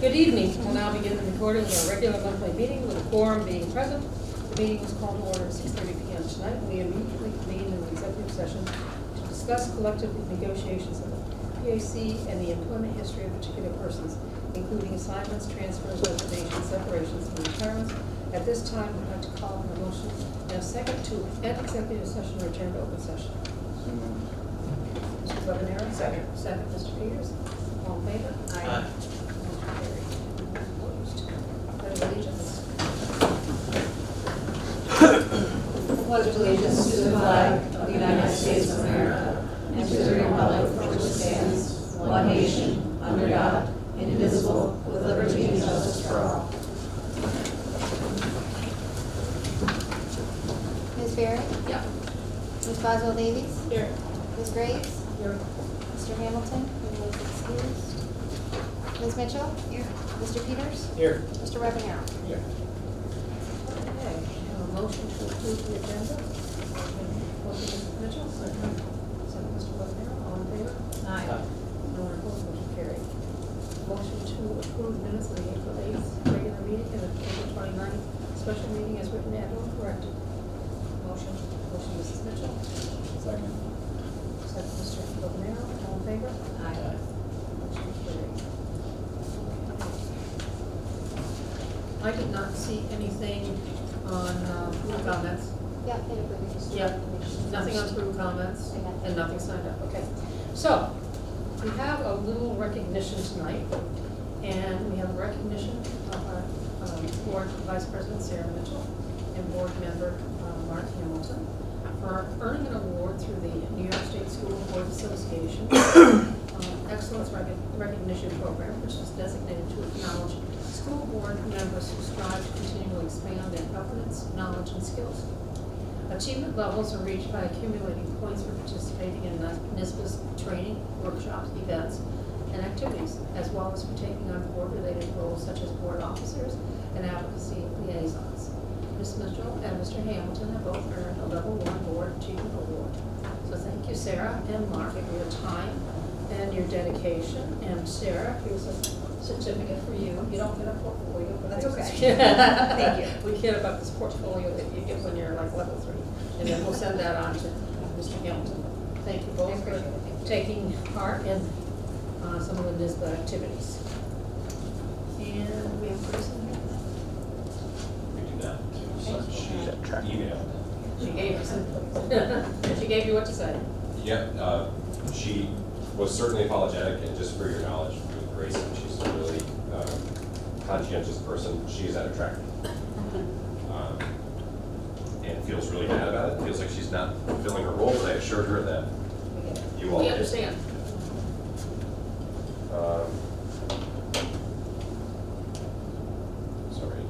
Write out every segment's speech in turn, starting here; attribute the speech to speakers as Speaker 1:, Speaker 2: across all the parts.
Speaker 1: Good evening. We'll now begin the recording of our regular monthly meeting with a quorum being present. The meeting was called to order at 6:30 p.m. tonight. We immediately convened in the executive session to discuss collective negotiations of the PAC and the employment history of particular persons, including assignments, transfers, resignations, separations, and retirements. At this time, I'd like to call a motion and a second to end executive session and return to open session. Mr. Webanero? Second. Second, Mr. Peters? All in favor?
Speaker 2: Aye.
Speaker 1: Pledge of allegiance.
Speaker 3: Pledge allegiance to the flag of the United States of America and to the republic for which it stands, one nation, under God, indivisible, with liberty and justice for all.
Speaker 4: Ms. Berry?
Speaker 1: Yeah.
Speaker 4: Ms. Boswell Davies?
Speaker 1: Here.
Speaker 4: Ms. Graves?
Speaker 1: Here.
Speaker 4: Mr. Hamilton? Who is excused? Ms. Mitchell? Here. Mr. Peters?
Speaker 2: Here.
Speaker 4: Mr. Webanero?
Speaker 2: Here.
Speaker 1: Okay, have a motion to approve the agenda. Motion, Mr. Mitchell, second. Second, Mr. Webanero, all in favor?
Speaker 3: Aye.
Speaker 1: No one opposed, motion carried. Motion to approve minutes of the April 8th regular meeting and the April 29th special meeting as written and or corrected. Motion, Mrs. Mitchell.
Speaker 2: Second.
Speaker 1: Second, Mr. Webanero, all in favor?
Speaker 3: Aye.
Speaker 1: Motion carried. I did not see anything on approve comments.
Speaker 4: Yeah, they agree.
Speaker 1: Yeah, nothing on approve comments and nothing signed up, okay. So, we have a little recognition tonight, and we have a recognition of our board vice president Sarah Mitchell and board member Mark Hamilton for earning an award through the New York State School Board Association Excellence Recognition Program, which is designated to acknowledge school board members who strive to continually expand their governance, knowledge, and skills. Achievement levels are reached by accumulating points for participating in NISBA's training, workshops, events, and activities, as well as for taking on board-related roles such as board officers and advocacy liaisons. Ms. Mitchell and Mr. Hamilton have both earned a Level 1 Board Achievement Award. So thank you, Sarah and Mark, for your time and your dedication. And Sarah, here's a certificate for you. You don't get a portfolio. But
Speaker 3: That's okay.
Speaker 1: Thank you. We care about this portfolio that you get when you're like level 3. And then we'll send that on to Mr. Hamilton. Thank you both for taking part in some of the NISBA activities. And we have a person here.
Speaker 2: We do not. Such email.
Speaker 1: She gave us she gave you what to say.
Speaker 2: Yeah, she was certainly apologetic, and just for your knowledge, with Grayson, she's a really conscientious person. She is at a track meet. And feels really bad about it. Feels like she's not fulfilling her role, but I assured her that you all
Speaker 1: We
Speaker 2: did.
Speaker 1: understand.
Speaker 2: Sorry.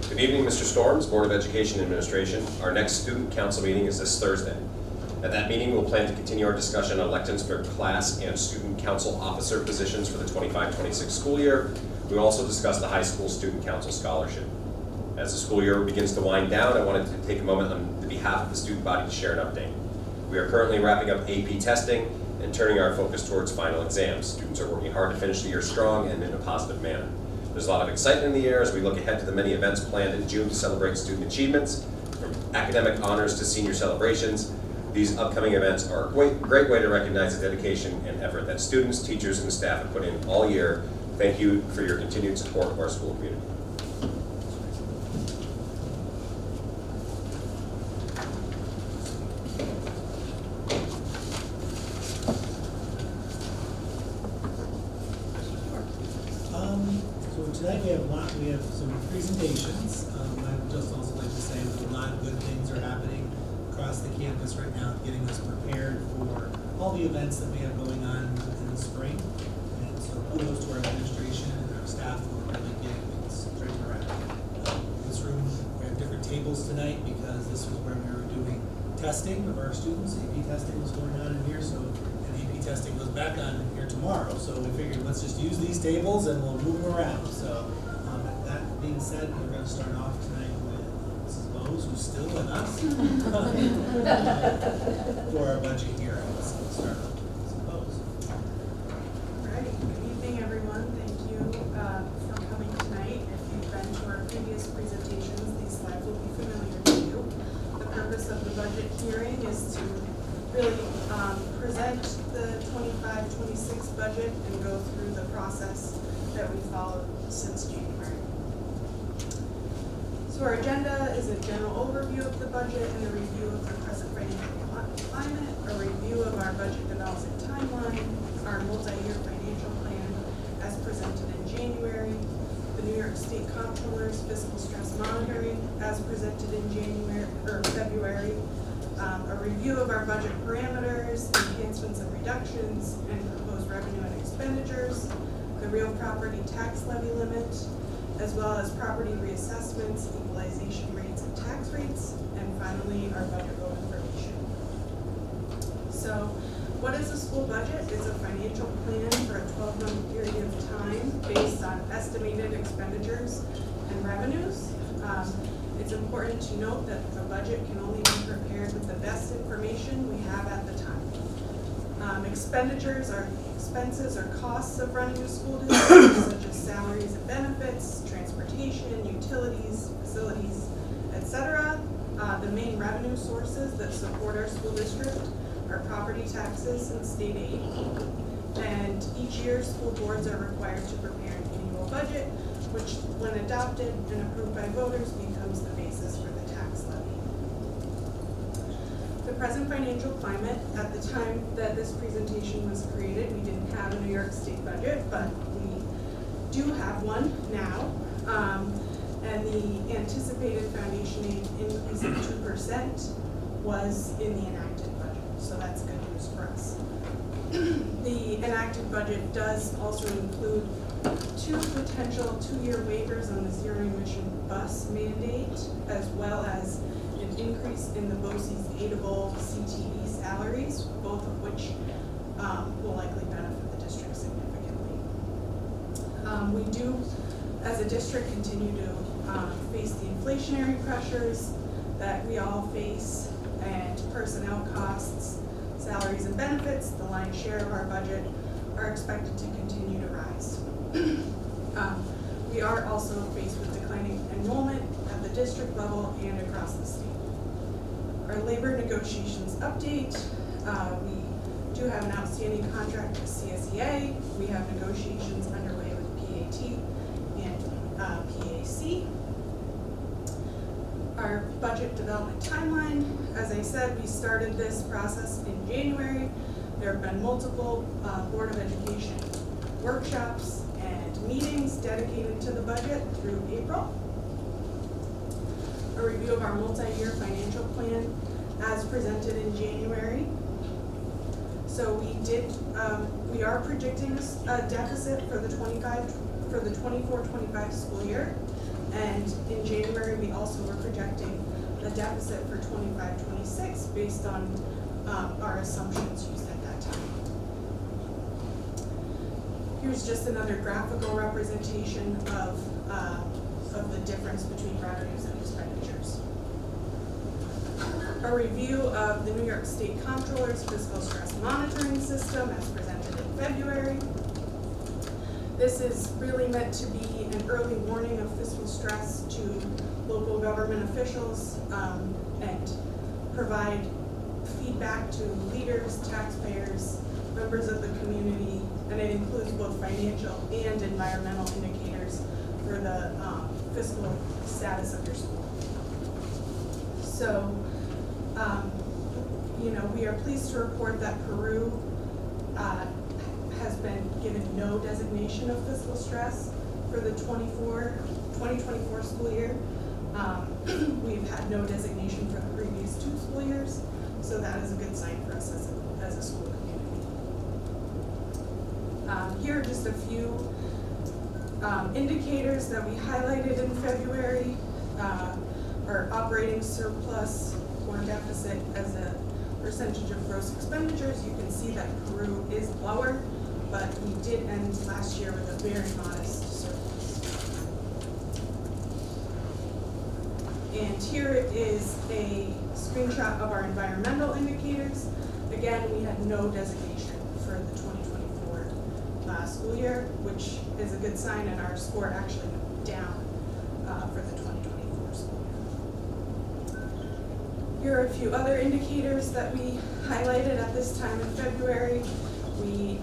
Speaker 2: Good evening, Mr. Storms, Board of Education Administration. Our next student council meeting is this Thursday. At that meeting, we'll plan to continue our discussion on elections for class and student council officer positions for the 25-26 school year. We will also discuss the high school student council scholarship. As the school year begins to wind down, I wanted to take a moment on behalf of the student body to share an update. We are currently wrapping up AP testing and turning our focus towards final exams. Students are working hard to finish the year strong and in a positive manner. There's a lot of excitement in the air as we look ahead to the many events planned in June to celebrate student achievements, from academic honors to senior celebrations. These upcoming events are a great way to recognize the dedication and effort that students, teachers, and staff have put in all year. Thank you for your continued support of our school community.
Speaker 5: So tonight we have some presentations. I would just also like to say that a lot of good things are happening across the campus right now, getting us prepared for all the events that we have going on in the spring. And so kudos to our administration and our staff who are really getting things straightened around. This room, we have different tables tonight because this was where we were doing testing of our students. AP testing was going on in here, so and AP testing goes back on here tomorrow. So we figured let's just use these tables and we'll move them around. So that being said, we're going to start off tonight with Mrs. Bowes, who's still with us for our budget hearing. So we'll start, I suppose.
Speaker 6: All right, good evening, everyone. Thank you for coming tonight. If you've been to our previous presentations, these slides will be familiar to you. The purpose of the budget hearing is to really present the 25-26 budget and go through the process that we followed since January. So our agenda is a general overview of the budget and a review of the present financial climate, a review of our budget development timeline, our multi-year financial plan as presented in January, the New York State Comptroller's fiscal stress monitoring as presented in February, a review of our budget parameters, enhancements and reductions, and proposed revenue and expenditures, the real property tax levy limit, as well as property reassessments, equalization rates, and tax rates, and finally, our budget vote information. So, what is a school budget? It's a financial plan for a 12-month period of time based on estimated expenditures and revenues. It's important to note that the budget can only be prepared with the best information we have at the time. Expenditures are expenses or costs of running a school district, such as salaries and benefits, transportation, utilities, facilities, etc. The main revenue sources that support our school district are property taxes and state aid. And each year, school boards are required to prepare an annual budget, which, when adopted and approved by voters, becomes the basis for the tax levy. The present financial climate, at the time that this presentation was created, we didn't have a New York State budget, but we do have one now. And the anticipated foundation aid increase of 2% was in the enacted budget, so that's good news for us. The enacted budget does also include 2 potential 2-year waivers on the zero emission bus mandate, as well as an increase in the BOCES aidable CTE salaries, both of which will likely benefit the district significantly. We do, as a district, continue to face the inflationary pressures that we all face, and personnel costs, salaries and benefits, the lion's share of our budget, are expected to continue to rise. We are also faced with declining enrollment at the district level and across the state. Our labor negotiations update, we do have an outstanding contract with CSEA. We have negotiations underway with PAT and PAC. Our budget development timeline, as I said, we started this process in January. There have been multiple Board of Education workshops and meetings dedicated to the budget through April. A review of our multi-year financial plan as presented in January. So we are predicting a deficit for the 24-25 school year. And in January, we also were projecting a deficit for 25-26 based on our assumptions used at that time. Here's just another graphical representation of the difference between revenues and expenditures. A review of the New York State Comptroller's fiscal stress monitoring system as presented in February. This is really meant to be an early warning of fiscal stress to local government officials and provide feedback to leaders, taxpayers, members of the community, and it includes both financial and environmental indicators for the fiscal status of your school. So, we are pleased to report that Peru has been given no designation of fiscal stress for the 2024 school year. We've had no designation for the previous 2 school years, so that is a good sign for us as a school community. Here are just a few indicators that we highlighted in February. Our operating surplus or deficit as a percentage of gross expenditures. You can see that Peru is lower, but we did end last year with a very modest surplus. And here is a screenshot of our environmental indicators. Again, we had no designation for the 2024 school year, which is a good sign, and our score actually went down for the 2024 school year. Here are a few other indicators that we highlighted at this time in February. We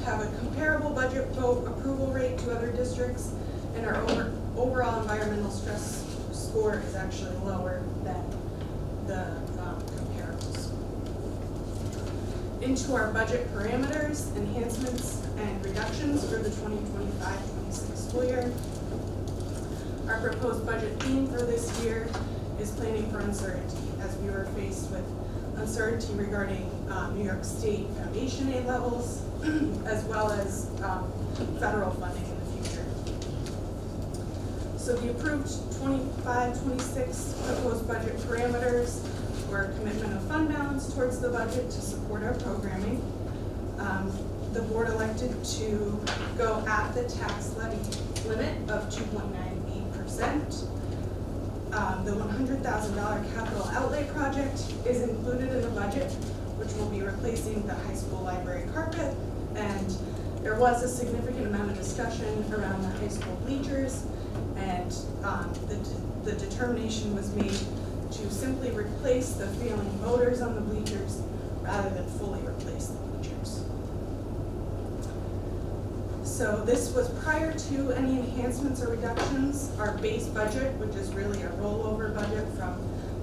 Speaker 6: have a comparable budget vote approval rate to other districts, and our overall environmental stress score is actually lower than the comparables. Into our budget parameters, enhancements, and reductions for the 2025-26 school year. Our proposed budget theme for this year is planning for uncertainty, as we were faced with uncertainty regarding New York State foundation aid levels, as well as federal funding in the future. So the approved 25-26 proposed budget parameters were commitment of fund balance towards the budget to support our programming. The board elected to go at the tax levy limit of 2.98%. The $100,000 capital outlay project is included in the budget, which will be replacing the high school library carpet. And there was a significant amount of discussion around the high school bleachers, and the determination was made to simply replace the failing motors on the bleachers rather than fully replace the bleachers. So this was prior to any enhancements or reductions. Our base budget, which is really a rollover budget from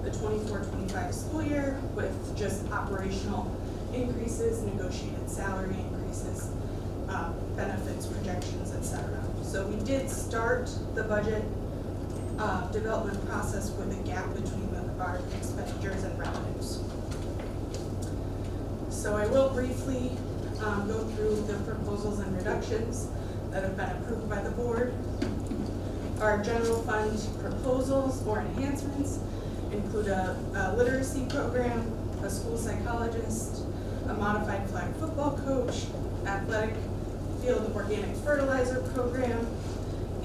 Speaker 6: the 24-25 school year, with just operational increases, negotiated salary increases, benefits projections, etc. So we did start the budget development process with a gap between our expenditures and revenues. So I will briefly go through the proposals and reductions that have been approved by the board. Our general fund proposals or enhancements include a literacy program, a school psychologist, a modified flag football coach, athletic field organic fertilizer program,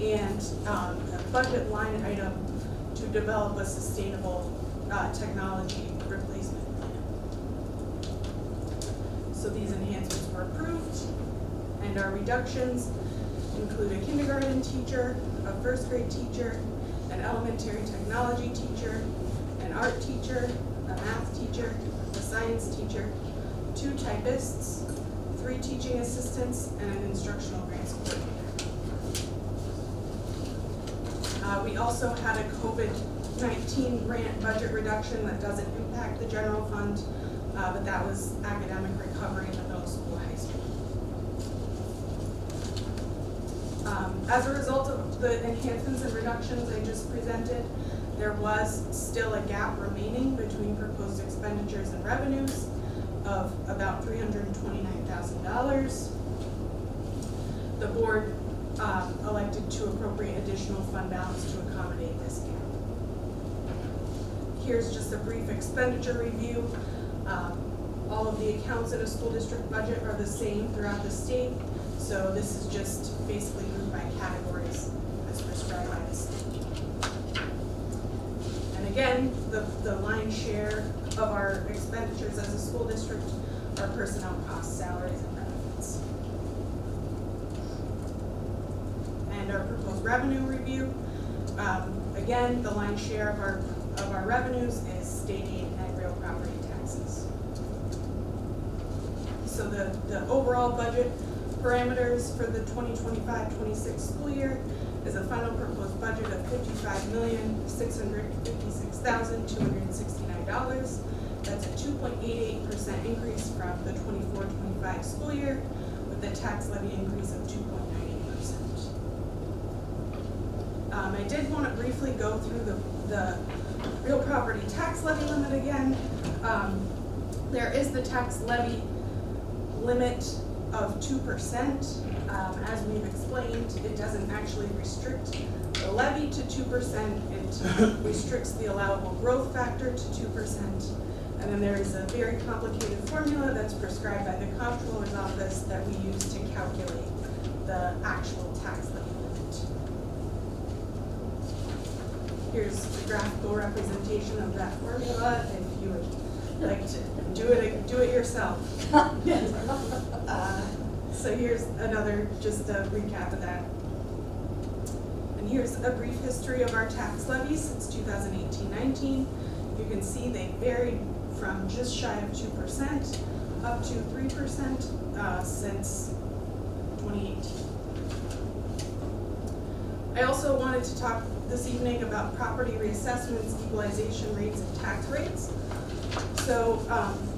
Speaker 6: and a budget line item to develop a sustainable technology replacement plan. So these enhancements were approved, and our reductions include a kindergarten teacher, a first grade teacher, an elementary technology teacher, an art teacher, a math teacher, a science teacher, 2 typists, 3 teaching assistants, and an instructional grants coordinator. We also had a COVID-19 grant budget reduction that doesn't impact the general fund, but that was academic recovery in the middle school, high school. As a result of the enhancements and reductions I just presented, there was still a gap remaining between proposed expenditures and revenues of about $329,000. The board elected to appropriate additional fund balance to accommodate this gap. Here's just a brief expenditure review. All of the accounts in a school district budget are the same throughout the state, so this is just basically grouped by categories as prescribed by the state. And again, the lion's share of our expenditures as a school district are personnel costs, salaries, and benefits. And our proposed revenue review. Again, the lion's share of our revenues is state aid and real property taxes. So the overall budget parameters for the 2025-26 school year is a final proposed budget of $55,656,269. That's a 2.88% increase from the 24-25 school year, with a tax levy increase of 2.98%. I did want to briefly go through the real property tax levy limit again. There is the tax levy limit of 2%. As we've explained, it doesn't actually restrict the levy to 2%. It restricts the allowable growth factor to 2%. And then there is a very complicated formula that's prescribed by the comptroller's office that we use to calculate the actual tax levy limit. Here's the graphical representation of that formula if you would like to do it yourself. So here's another, just a recap of that. And here's a brief history of our tax levies since 2018-19. You can see they varied from just shy of 2% up to 3% since 2018. I also wanted to talk this evening about property reassessments, equalization rates, and tax rates. So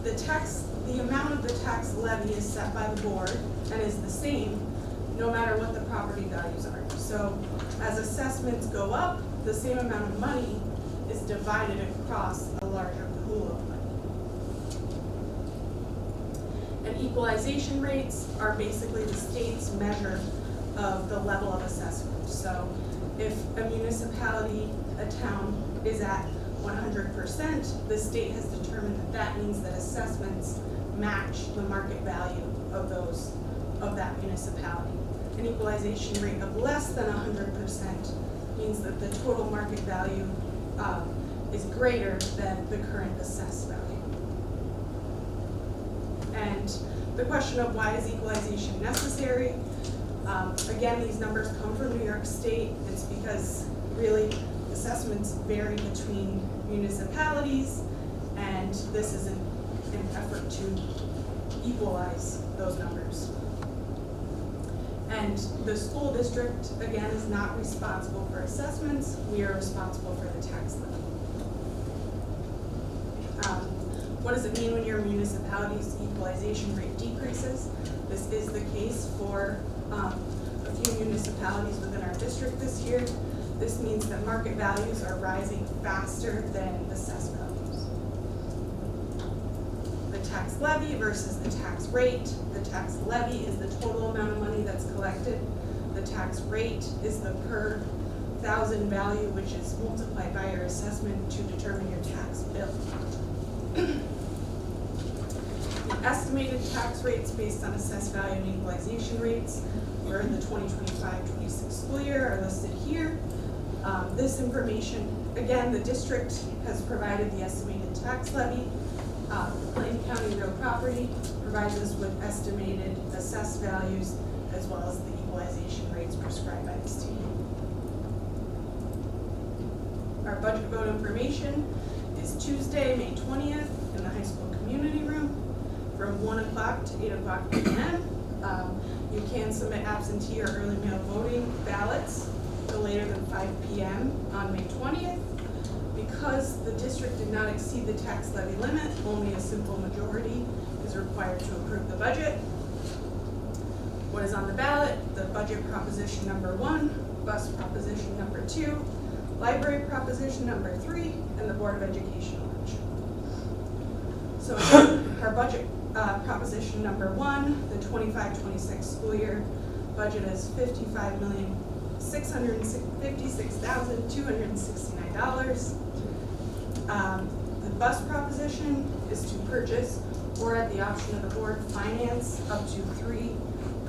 Speaker 6: the amount of the tax levy is set by the board and is the same no matter what the property values are. So as assessments go up, the same amount of money is divided across a larger pool of money. And equalization rates are basically the state's measure of the level of assessment. So if a municipality, a town, is at 100%, the state has determined that that means that assessments match the market value of that municipality. An equalization rate of less than 100% means that the total market value is greater than the current assessed value. And the question of why is equalization necessary? Again, these numbers come from New York State. It's because really assessments vary between municipalities, and this is an effort to equalize those numbers. And the school district, again, is not responsible for assessments. We are responsible for the tax levy. What does it mean when your municipality's equalization rate decreases? This is the case for a few municipalities within our district this year. This means that market values are rising faster than assessed values. The tax levy versus the tax rate. The tax levy is the total amount of money that's collected. The tax rate is the per thousand value, which is multiplied by your assessment to determine your tax bill. The estimated tax rates based on assessed value and equalization rates for the 2025-26 school year are listed here. This information, again, the district has provided the estimated tax levy. Clayton County Real Property provides us with estimated assessed values as well as the equalization rates prescribed by the state. Our budget vote information is Tuesday, May 20th in the high school community room from 1 o'clock to 8 o'clock p.m. You can submit absentee or early mail voting ballots no later than 5 p.m. on May 20th. Because the district did not exceed the tax levy limit, only a simple majority is required to approve the budget. What is on the ballot? The budget proposition number 1, bus proposition number 2, library proposition number 3, and the Board of Education election. So again, our budget proposition number 1, the 25-26 school year budget is $55,656,269. The bus proposition is to purchase, or at the option of the board, finance up to 3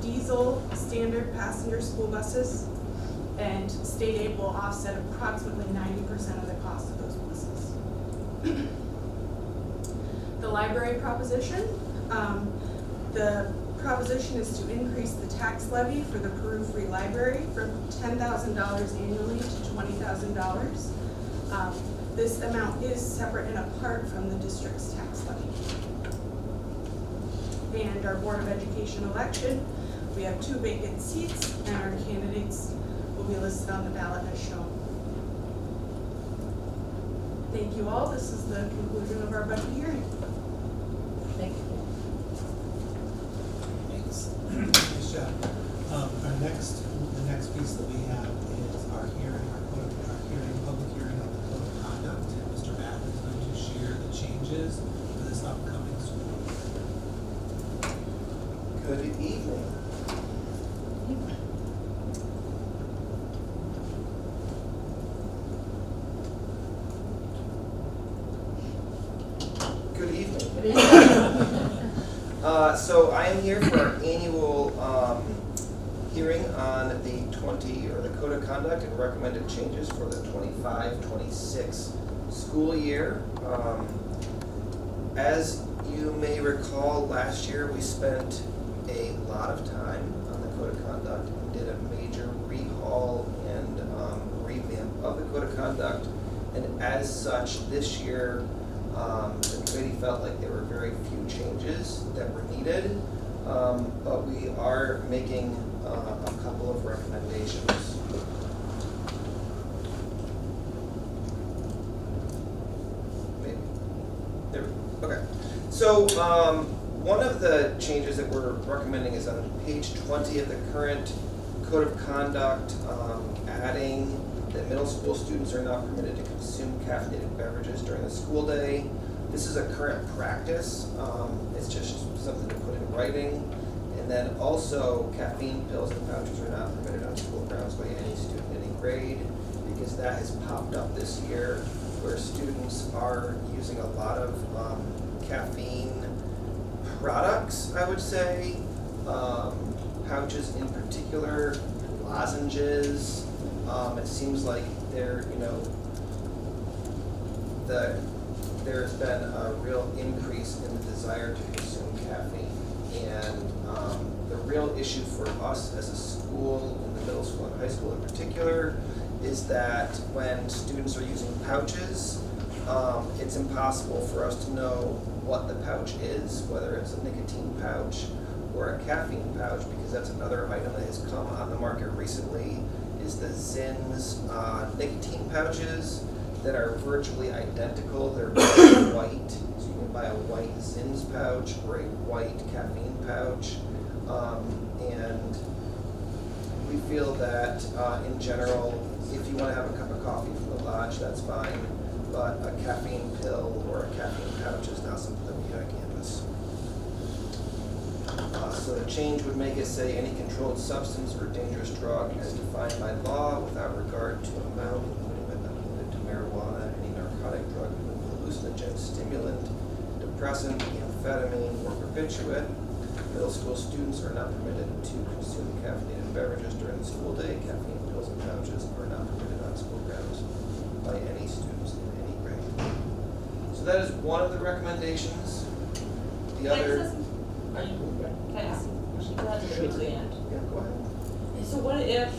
Speaker 6: diesel standard passenger school buses, and state aid will offset approximately 90% of the cost of those buses. The library proposition, the proposition is to increase the tax levy for the Peru Free Library from $10,000 annually to $20,000. This amount is separate and apart from the district's tax levy. And our Board of Education election, we have 2 vacant seats, and our candidates will be listed on the ballot as shown. Thank you all. This is the conclusion of our budget hearing.
Speaker 3: Thank you.
Speaker 5: Thanks. Nice job. The next piece that we have is our public hearing on the code of conduct. Mr. Bath is going to share the changes for this upcoming school year.
Speaker 7: Good evening. Good evening. So I am here for our annual hearing on the Code of Conduct and recommended changes for the 25-26 school year. As you may recall, last year we spent a lot of time on the Code of Conduct and did a major rehaul and revamp of the Code of Conduct. And as such, this year, the committee felt like there were very few changes that were needed, but we are making a couple of recommendations. Maybe. There we go. Okay. So one of the changes that we're recommending is on page 20 of the current Code of Conduct, adding that middle school students are not permitted to consume caffeinated beverages during the school day. This is a current practice. It's just something to put in writing. And then also, caffeine pills and pouches are not permitted on school grounds by any student in any grade, because that has popped up this year where students are using a lot of caffeine products, I would say, pouches in particular, lozenges. It seems like there's been a real increase in the desire to consume caffeine. And the real issue for us as a school, in the middle school and high school in particular, is that when students are using pouches, it's impossible for us to know what the pouch is, whether it's a nicotine pouch or a caffeine pouch, because that's another item that has come on the market recently, is the Zins nicotine pouches that are virtually identical. They're white, so you can buy a white Zins pouch or a white caffeine pouch. And we feel that in general, if you want to have a cup of coffee from the lodge, that's fine, but a caffeine pill or a caffeine pouch is not something that we do on campus. So the change would make it say any controlled substance or dangerous drug as defined by law without regard to amount, including but not limited to marijuana, any narcotic drug, hallucinogen, stimulant, depressant, amphetamine, or barbiturate. Middle school students are not permitted to consume caffeinated beverages during the school day. Caffeine pills and pouches are not permitted on school grounds by any students in any grade. So that is one of the recommendations. The other.
Speaker 3: Can I ask a question? Go ahead to the end.
Speaker 7: Yeah, go ahead.
Speaker 3: So what if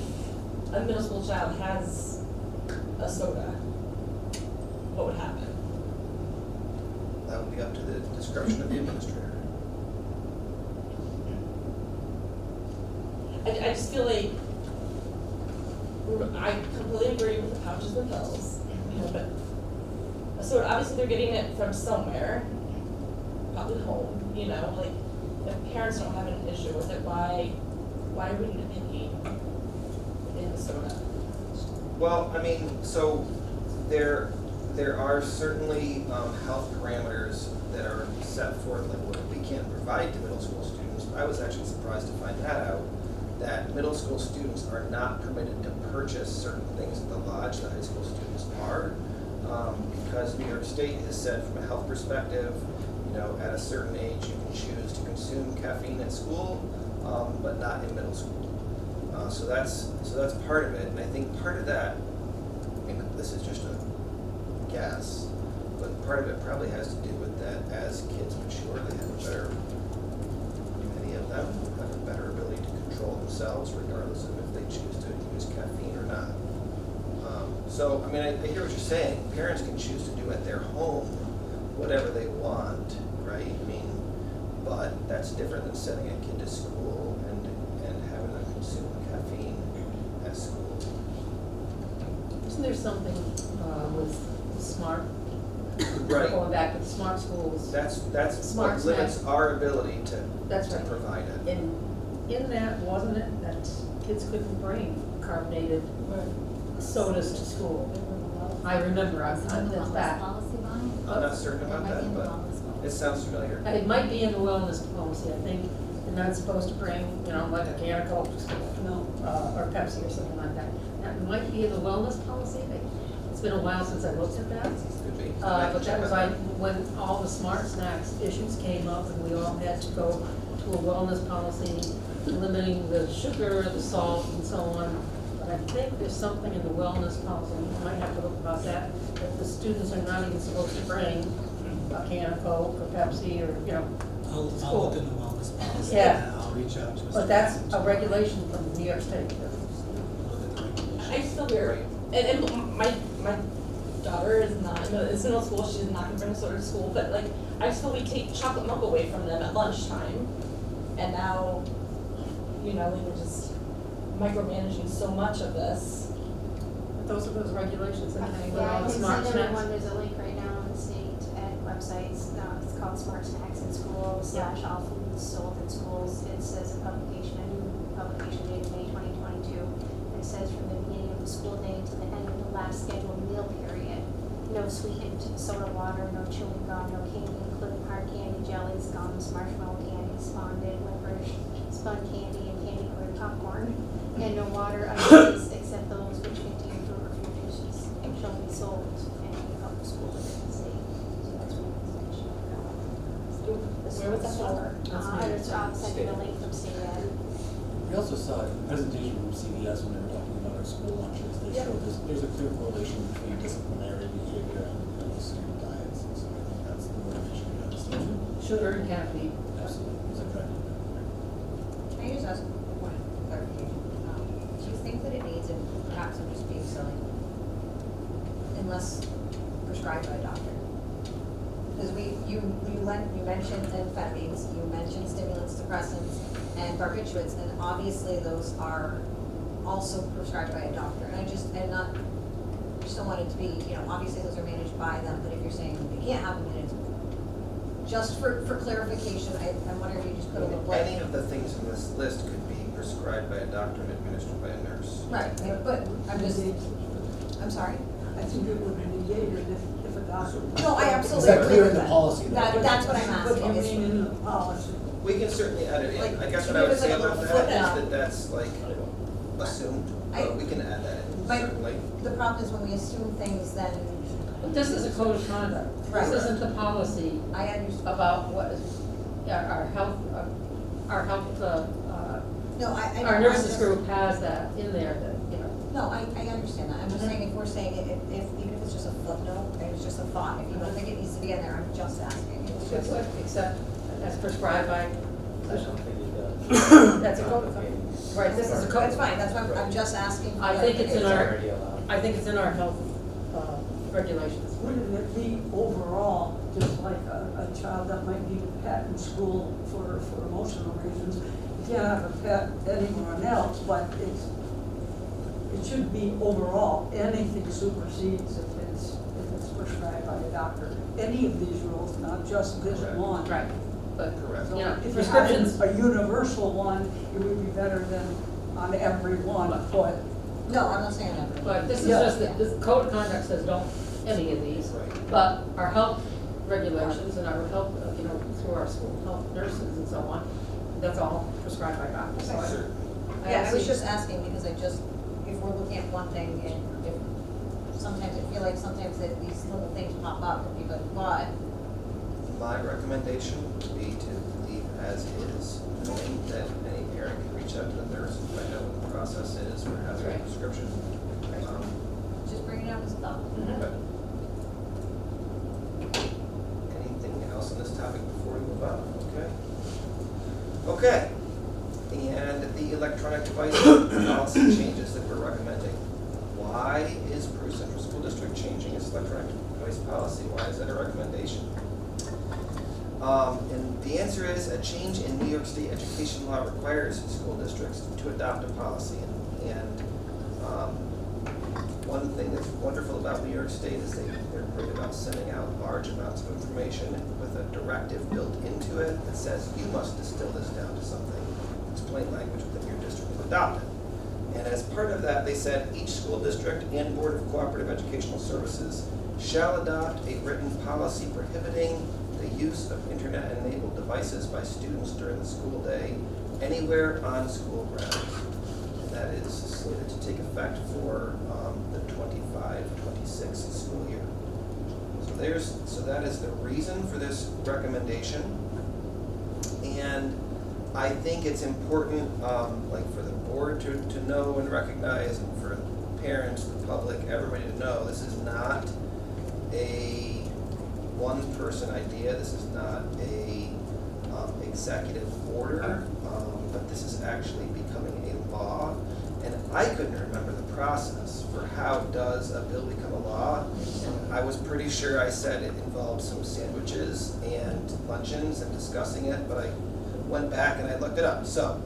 Speaker 3: a middle school child has a soda? What would happen?
Speaker 7: That would be up to the discretion of the administrator.
Speaker 3: I just feel like I completely agree with the pouches and pills, but a soda, obviously they're getting it from somewhere, probably home, like if parents don't have an issue with it, why are we nitpicking in the soda?
Speaker 7: Well, I mean, so there are certainly health parameters that are set forth, like what we can't provide to middle school students. I was actually surprised to find that out, that middle school students are not permitted to purchase certain things at the lodge that high school students are, because New York State has said from a health perspective, at a certain age you can choose to consume caffeine at school, but not in middle school. So that's part of it, and I think part of that, this is just a guess, but part of it probably has to do with that as kids mature, they have a better, many of them have a better ability to control themselves regardless of if they choose to use caffeine or not. So, I hear what you're saying. Parents can choose to do at their home whatever they want, right? But that's different than sending a kid to school and having them consume caffeine at school.
Speaker 1: Isn't there something with smart,
Speaker 7: Right.
Speaker 1: going back to the smart schools?
Speaker 7: That's
Speaker 1: Smart
Speaker 7: what limits
Speaker 1: snacks.
Speaker 7: our ability to
Speaker 1: That's right.
Speaker 7: provide it.
Speaker 1: And in that, wasn't it, that kids couldn't bring carbonated sodas to school? I remember, that's back.
Speaker 7: I'm not certain about that, but it sounds familiar.
Speaker 1: It might be in the wellness policy, I think. They're not supposed to bring, like a can of Coke to school.
Speaker 3: No.
Speaker 1: Or Pepsi or something like that. That might be in the wellness policy. It's been a while since I looked at that.
Speaker 7: Could be.
Speaker 1: But that was when all the smart snacks issues came up and we all had to go to a wellness policy limiting the sugar, the salt, and so on. But I think there's something in the wellness policy, we might have to look about that the students are not even supposed to bring a can of Coke or Pepsi or, you know.
Speaker 5: I'll
Speaker 1: school.
Speaker 5: look in the wellness policy
Speaker 1: Yeah.
Speaker 5: and I'll reach out to Mr.
Speaker 1: But that's
Speaker 5: Evans.
Speaker 1: a regulation from New York State.
Speaker 5: Look at the regulation.
Speaker 8: I still hear, and my daughter is not, is in middle school, she's not gonna bring a soda to school, but like, I still, we take chocolate milk away from them at lunchtime. And now, you know, we were just micromanaging so much of this.
Speaker 1: Those are those regulations that hang with
Speaker 4: Yeah, I
Speaker 1: all the
Speaker 4: can
Speaker 1: smart
Speaker 4: send
Speaker 1: snacks.
Speaker 4: everyone, there's a link right now on the state ed websites, it's called Smart Snacks in Schools / All Foods Sold in Schools. It says a publication, a new publication dated May 2022. It says from the beginning of the school day to the end of the last scheduled meal period, no sweetened soda water, no chewing gum, no candy, including hard candy, jellies, gums, marshmallow candy, fondant, licorice, spun candy, and candy colored popcorn, and no water items except those which contain fruit or fruit juices shall be sold in any public school within the state. So that's what it's
Speaker 8: Where was that from?
Speaker 4: I'll send you the link from state ed.
Speaker 9: We also saw a presentation from CVS when they were talking about our school lunches. They showed there's a clear correlation between disciplinary behavior and the student diets. And so I think that's the motivation behind this.
Speaker 1: Sugar and caffeine.
Speaker 9: Absolutely. Is that correct?
Speaker 3: Can I just ask one clarification? Do you think that it needs, and perhaps I'm just being silly, unless prescribed by a doctor? Because you mentioned amphetamines, you mentioned stimulants, depressants, and barbiturates, and obviously those are also prescribed by a doctor. And I just don't want it to be, you know, obviously those are managed by them, but if you're saying they can't have them, then it's, just for clarification, I wonder if you just put a little blank.
Speaker 7: Any of the things in this list could be prescribed by a doctor and administered by a nurse.
Speaker 3: Right, but I'm sorry?
Speaker 10: I think it would be negated if a doctor.
Speaker 3: No, I
Speaker 9: Is
Speaker 3: absolutely
Speaker 9: that
Speaker 3: agree
Speaker 9: clear
Speaker 3: with
Speaker 9: in the
Speaker 3: that.
Speaker 9: policy? though?
Speaker 3: That's what I'm asking.
Speaker 10: But you
Speaker 3: is-
Speaker 10: mean in the policy?
Speaker 7: We can certainly add it in.
Speaker 3: Like,
Speaker 7: I guess
Speaker 3: give
Speaker 7: what I would
Speaker 3: us like
Speaker 7: say
Speaker 3: a
Speaker 7: about
Speaker 3: little
Speaker 7: that is
Speaker 3: footnote.
Speaker 7: that that's like assumed, but we can add that in,
Speaker 3: But
Speaker 7: certainly.
Speaker 3: the problem is when we assume things, then
Speaker 1: But this is a code of conduct.
Speaker 3: Right.
Speaker 1: This isn't the policy
Speaker 3: I understand.
Speaker 1: about what is, yeah, our health,
Speaker 3: No,
Speaker 1: our nurses group has that in there that, you know.
Speaker 3: No, I understand that. I'm just saying if we're saying it, if even if it's just a footnote, and it's just a thought, if you don't think it needs to be in there, I'm just asking. It's just-
Speaker 1: Except as prescribed by,
Speaker 11: I don't think it does.
Speaker 1: that's a code of conduct. Right, this is a code.
Speaker 3: That's fine, that's why I'm just asking. for
Speaker 1: I think it's in
Speaker 11: It's
Speaker 1: our,
Speaker 11: already allowed.
Speaker 1: I think it's in our health regulations.
Speaker 10: Wouldn't it be overall, just like a child that might need a pet in school for emotional reasons? You can't have a pet anywhere else, but it should be overall, anything supersedes if it's prescribed by a doctor. Any of these rules, not just this
Speaker 7: Correct.
Speaker 10: one.
Speaker 1: Right, but,
Speaker 7: Correct.
Speaker 10: So
Speaker 1: you know,
Speaker 10: if you
Speaker 1: prescriptions,
Speaker 10: had a universal one, it would be better than on every one, but
Speaker 3: No, I'm not saying that.
Speaker 1: but this is
Speaker 10: Yeah.
Speaker 1: just, that this code of conduct says don't any of these.
Speaker 7: Right.
Speaker 1: But our health regulations and our health, you know, through our school health nurses and so on, that's all prescribed by doctors. So
Speaker 7: Certainly.
Speaker 3: Yeah, I was
Speaker 1: see-
Speaker 3: just asking because if we're looking at one thing and if sometimes I feel like sometimes that these little things pop up and people are like, what?
Speaker 7: My recommendation would be to leave as is, knowing that any parent can reach out to the nurse and find out what the process is for having a
Speaker 1: Right.
Speaker 7: prescription.
Speaker 3: Just bring it up as a thought.
Speaker 7: But anything else on this topic before we move on? Okay. And the electronic device policy changes that we're recommending. Why is Peru Central School District changing its electronic device policy? Why is that a recommendation? And the answer is a change in New York State education law requires school districts to adopt a policy. And one thing that's wonderful about New York State is they're great about sending out large amounts of information with a directive built into it that says you must distill this down to something, it's plain language within your district to adopt it. And as part of that, they said each school district and Board of Cooperative Educational Services shall adopt a written policy prohibiting the use of internet-enabled devices by students during the school day anywhere on school grounds. And that is slated to take effect for the 25-26 school year. So that is the reason for this recommendation. And I think it's important, like for the board to know and recognize, and for parents, the public, everybody to know, this is not a one-person idea. This is not a executive order, but this is actually becoming a law. And I couldn't remember the process for how does a bill become a law. And I was pretty sure I said it involved some sandwiches and luncheons and discussing it, but I went back and I looked it up. So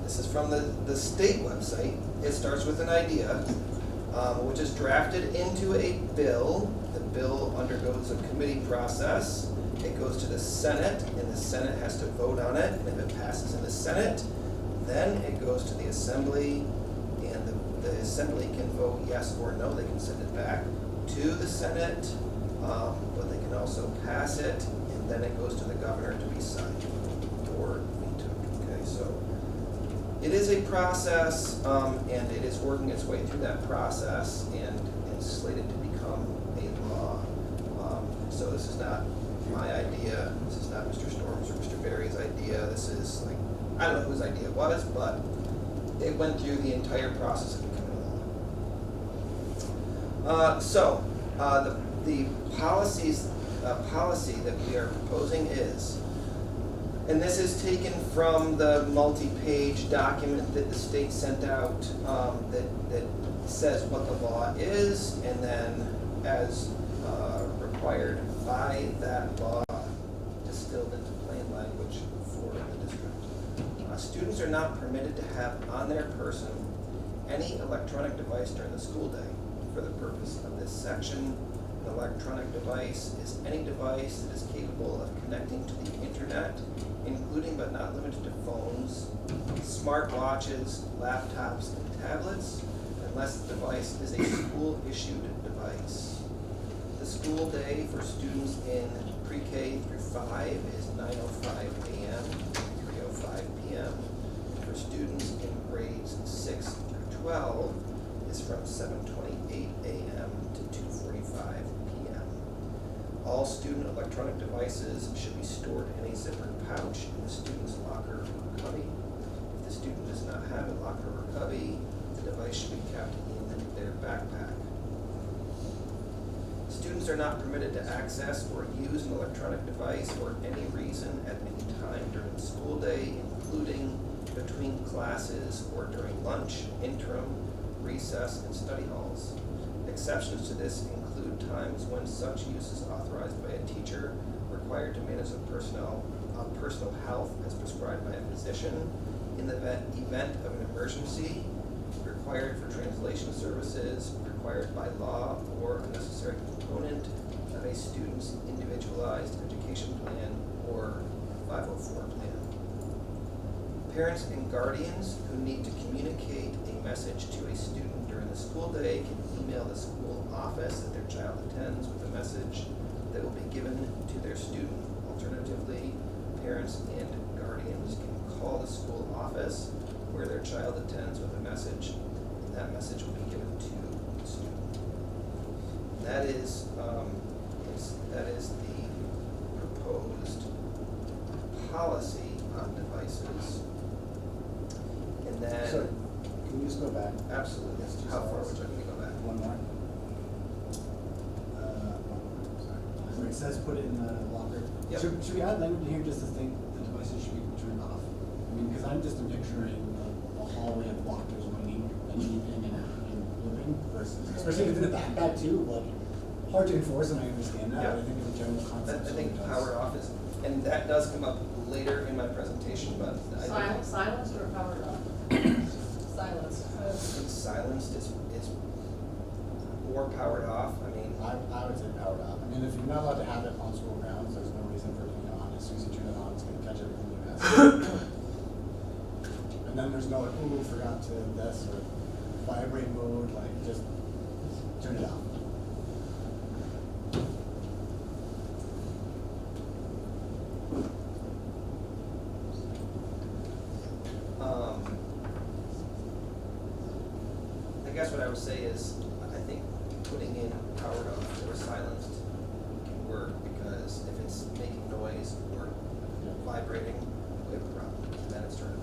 Speaker 7: this is from the state website. It starts with an idea, which is drafted into a bill. The bill undergoes a committee process. It goes to the Senate, and the Senate has to vote on it. And if it passes in the Senate, then it goes to the Assembly, and the Assembly can vote yes or no. They can send it back to the Senate, but they can also pass it, and then it goes to the governor to be signed or vetoed. Okay, so it is a process, and it is working its way through that process, and slated to become a law. So this is not my idea. This is not Mr. Storms or Mr. Berry's idea. This is like, I don't know whose idea it was, but it went through the entire process of becoming a law. The policy that we are proposing is, and this is taken from the multi-page document that the state sent out, that says what the law is, and then as required by that law, distilled into plain language for the district. Students are not permitted to have on their person any electronic device during the school day. For the purpose of this section, an electronic device is any device that is capable of connecting to the internet, including but not limited to phones, smartwatches, laptops, and tablets, unless the device is a school-issued device. The school day for students in pre-K through 5 is 9:05 a.m. to 3:05 p.m. For students in grades 6 through 12 is from 7:28 a.m. to 2:45 p.m. All student electronic devices should be stored in a zippered pouch in the student's locker or cubby. If the student does not have a locker or cubby, the device should be kept in their backpack. Students are not permitted to access or use an electronic device for any reason at any time during the school day, including between classes or during lunch, interim, recess, and study halls. Exceptions to this include times when such use is authorized by a teacher, required to manage personal health as prescribed by a physician, in the event of an emergency, required for translation services, required by law, or a necessary component of a student's individualized education plan or 504 plan. Parents and guardians who need to communicate a message to a student during the school day can email the school office that their child attends with a message that will be given to their student. Alternatively, parents and guardians can call the school office where their child attends with a message, and that message will be given to the student. That is the proposed policy on devices. And then,
Speaker 9: So, can we just go back?
Speaker 7: absolutely, how far would you like me to go back?
Speaker 9: One more. Sorry. Where it says put it in the locker.
Speaker 7: Yep.
Speaker 9: Should we add language in here just to think the devices should be turned off? I mean, because I'm just picturing a hallway of lockers waiting and beeping and looping versus, especially within the backpack too, like, hard to enforce, and I understand that, but I think the general concept.
Speaker 7: I think
Speaker 9: does.
Speaker 7: powered off is, and that does come up later in my presentation, but I think
Speaker 1: Silenced or powered off?
Speaker 8: Silence.
Speaker 7: silenced is or powered off. I mean,
Speaker 9: I would say powered off. I mean, if you're not allowed to have it on school grounds, there's no reason for it to be on. As soon as you turn it on, it's gonna catch everything you ask. And then there's no like, ooh, forgot to this, or vibrate mode, like, just turn it off.
Speaker 7: I guess what I would say is, I think putting in powered off or silenced can work, because if it's making noise or vibrating, we have a problem. turn it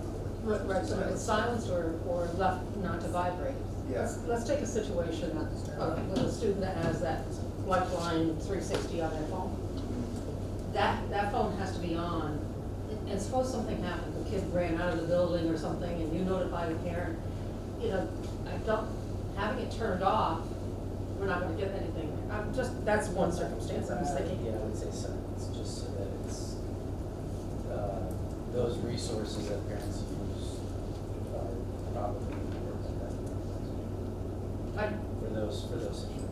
Speaker 7: on.
Speaker 1: Right, so it's silenced or left not to vibrate.
Speaker 7: Yeah.
Speaker 1: Let's take a situation with a student that has that Lifeline 360 on their phone. That phone has to be on, and suppose something happened, the kid ran out of the building or something, and you notify the parent, you know, having it turned off, we're not gonna get anything. That's one circumstance, I'm just thinking.
Speaker 11: Yeah, I would say silence, just so that it's, those resources that parents use are probably important for those situations.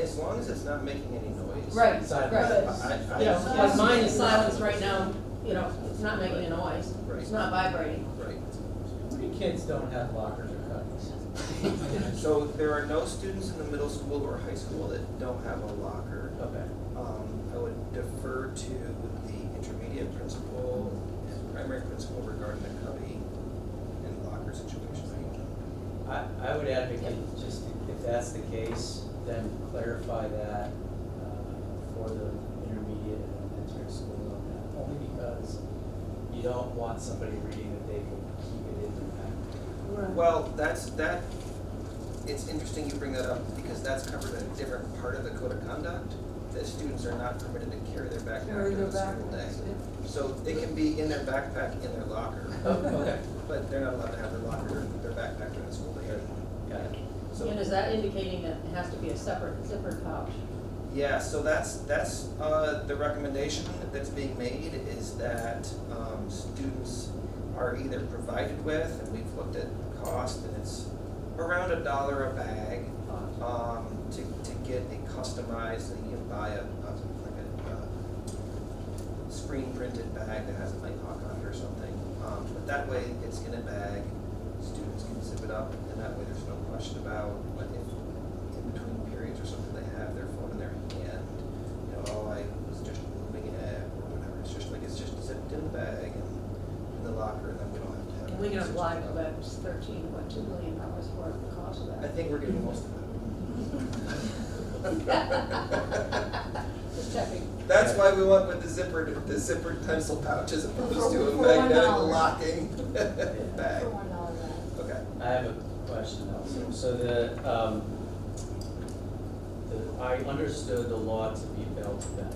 Speaker 7: As long as it's not making any noise.
Speaker 1: Right,
Speaker 11: Silence.
Speaker 1: right. You know, like mine is silenced right now, you know, it's not making a noise, it's not vibrating.
Speaker 7: Right.
Speaker 11: Your kids don't have lockers or cuttings.
Speaker 7: So there are no students in the middle school or high school that don't have a locker.
Speaker 11: Okay.
Speaker 7: I would defer to the intermediate principal and primary principal regarding the cubby and locker situation.
Speaker 11: I would advocate, just if that's the case, then clarify that for the intermediate and elementary school on that, only because you don't want somebody reading that they can keep it in their back.
Speaker 7: Well, it's interesting you bring that up because that's covered in a different part of the code of conduct, that students are not permitted to carry their backpack
Speaker 10: Carry
Speaker 7: during
Speaker 10: their
Speaker 7: the school day.
Speaker 10: backpacks,
Speaker 7: So it can be in their backpack, in their locker.
Speaker 11: Oh, okay.
Speaker 7: But they're not allowed to have their locker or their backpack during the school day.
Speaker 11: Got it.
Speaker 7: So,
Speaker 1: And is that indicating that it has to be a separate zippered pouch?
Speaker 7: yeah, so that's the recommendation that's being made is that students are either provided with, and we've looked at cost, and it's around $1 a bag to get a customized, you can buy a screen printed bag that has a Nighthawk on it or something. But that way it's in a bag, students can zip it up, and that way there's no question about what if in between periods or something they have their phone in their hand, you know, oh, I was just moving it or whatever. It's just zipped in the bag and in the locker, and then we don't have to have.
Speaker 1: And we can
Speaker 7: it.
Speaker 1: apply for that, it's $2 million for the cost of
Speaker 7: I
Speaker 1: that.
Speaker 7: think we're getting most of it.
Speaker 1: Just checking.
Speaker 7: That's why we went with the zippered pencil pouch as opposed to a
Speaker 4: For
Speaker 7: magnetic
Speaker 4: $1.
Speaker 7: locking
Speaker 11: Yeah.
Speaker 7: bag.
Speaker 4: For $1 bag.
Speaker 7: Okay.
Speaker 11: I have a question also. So I understood the law to be bell to bell.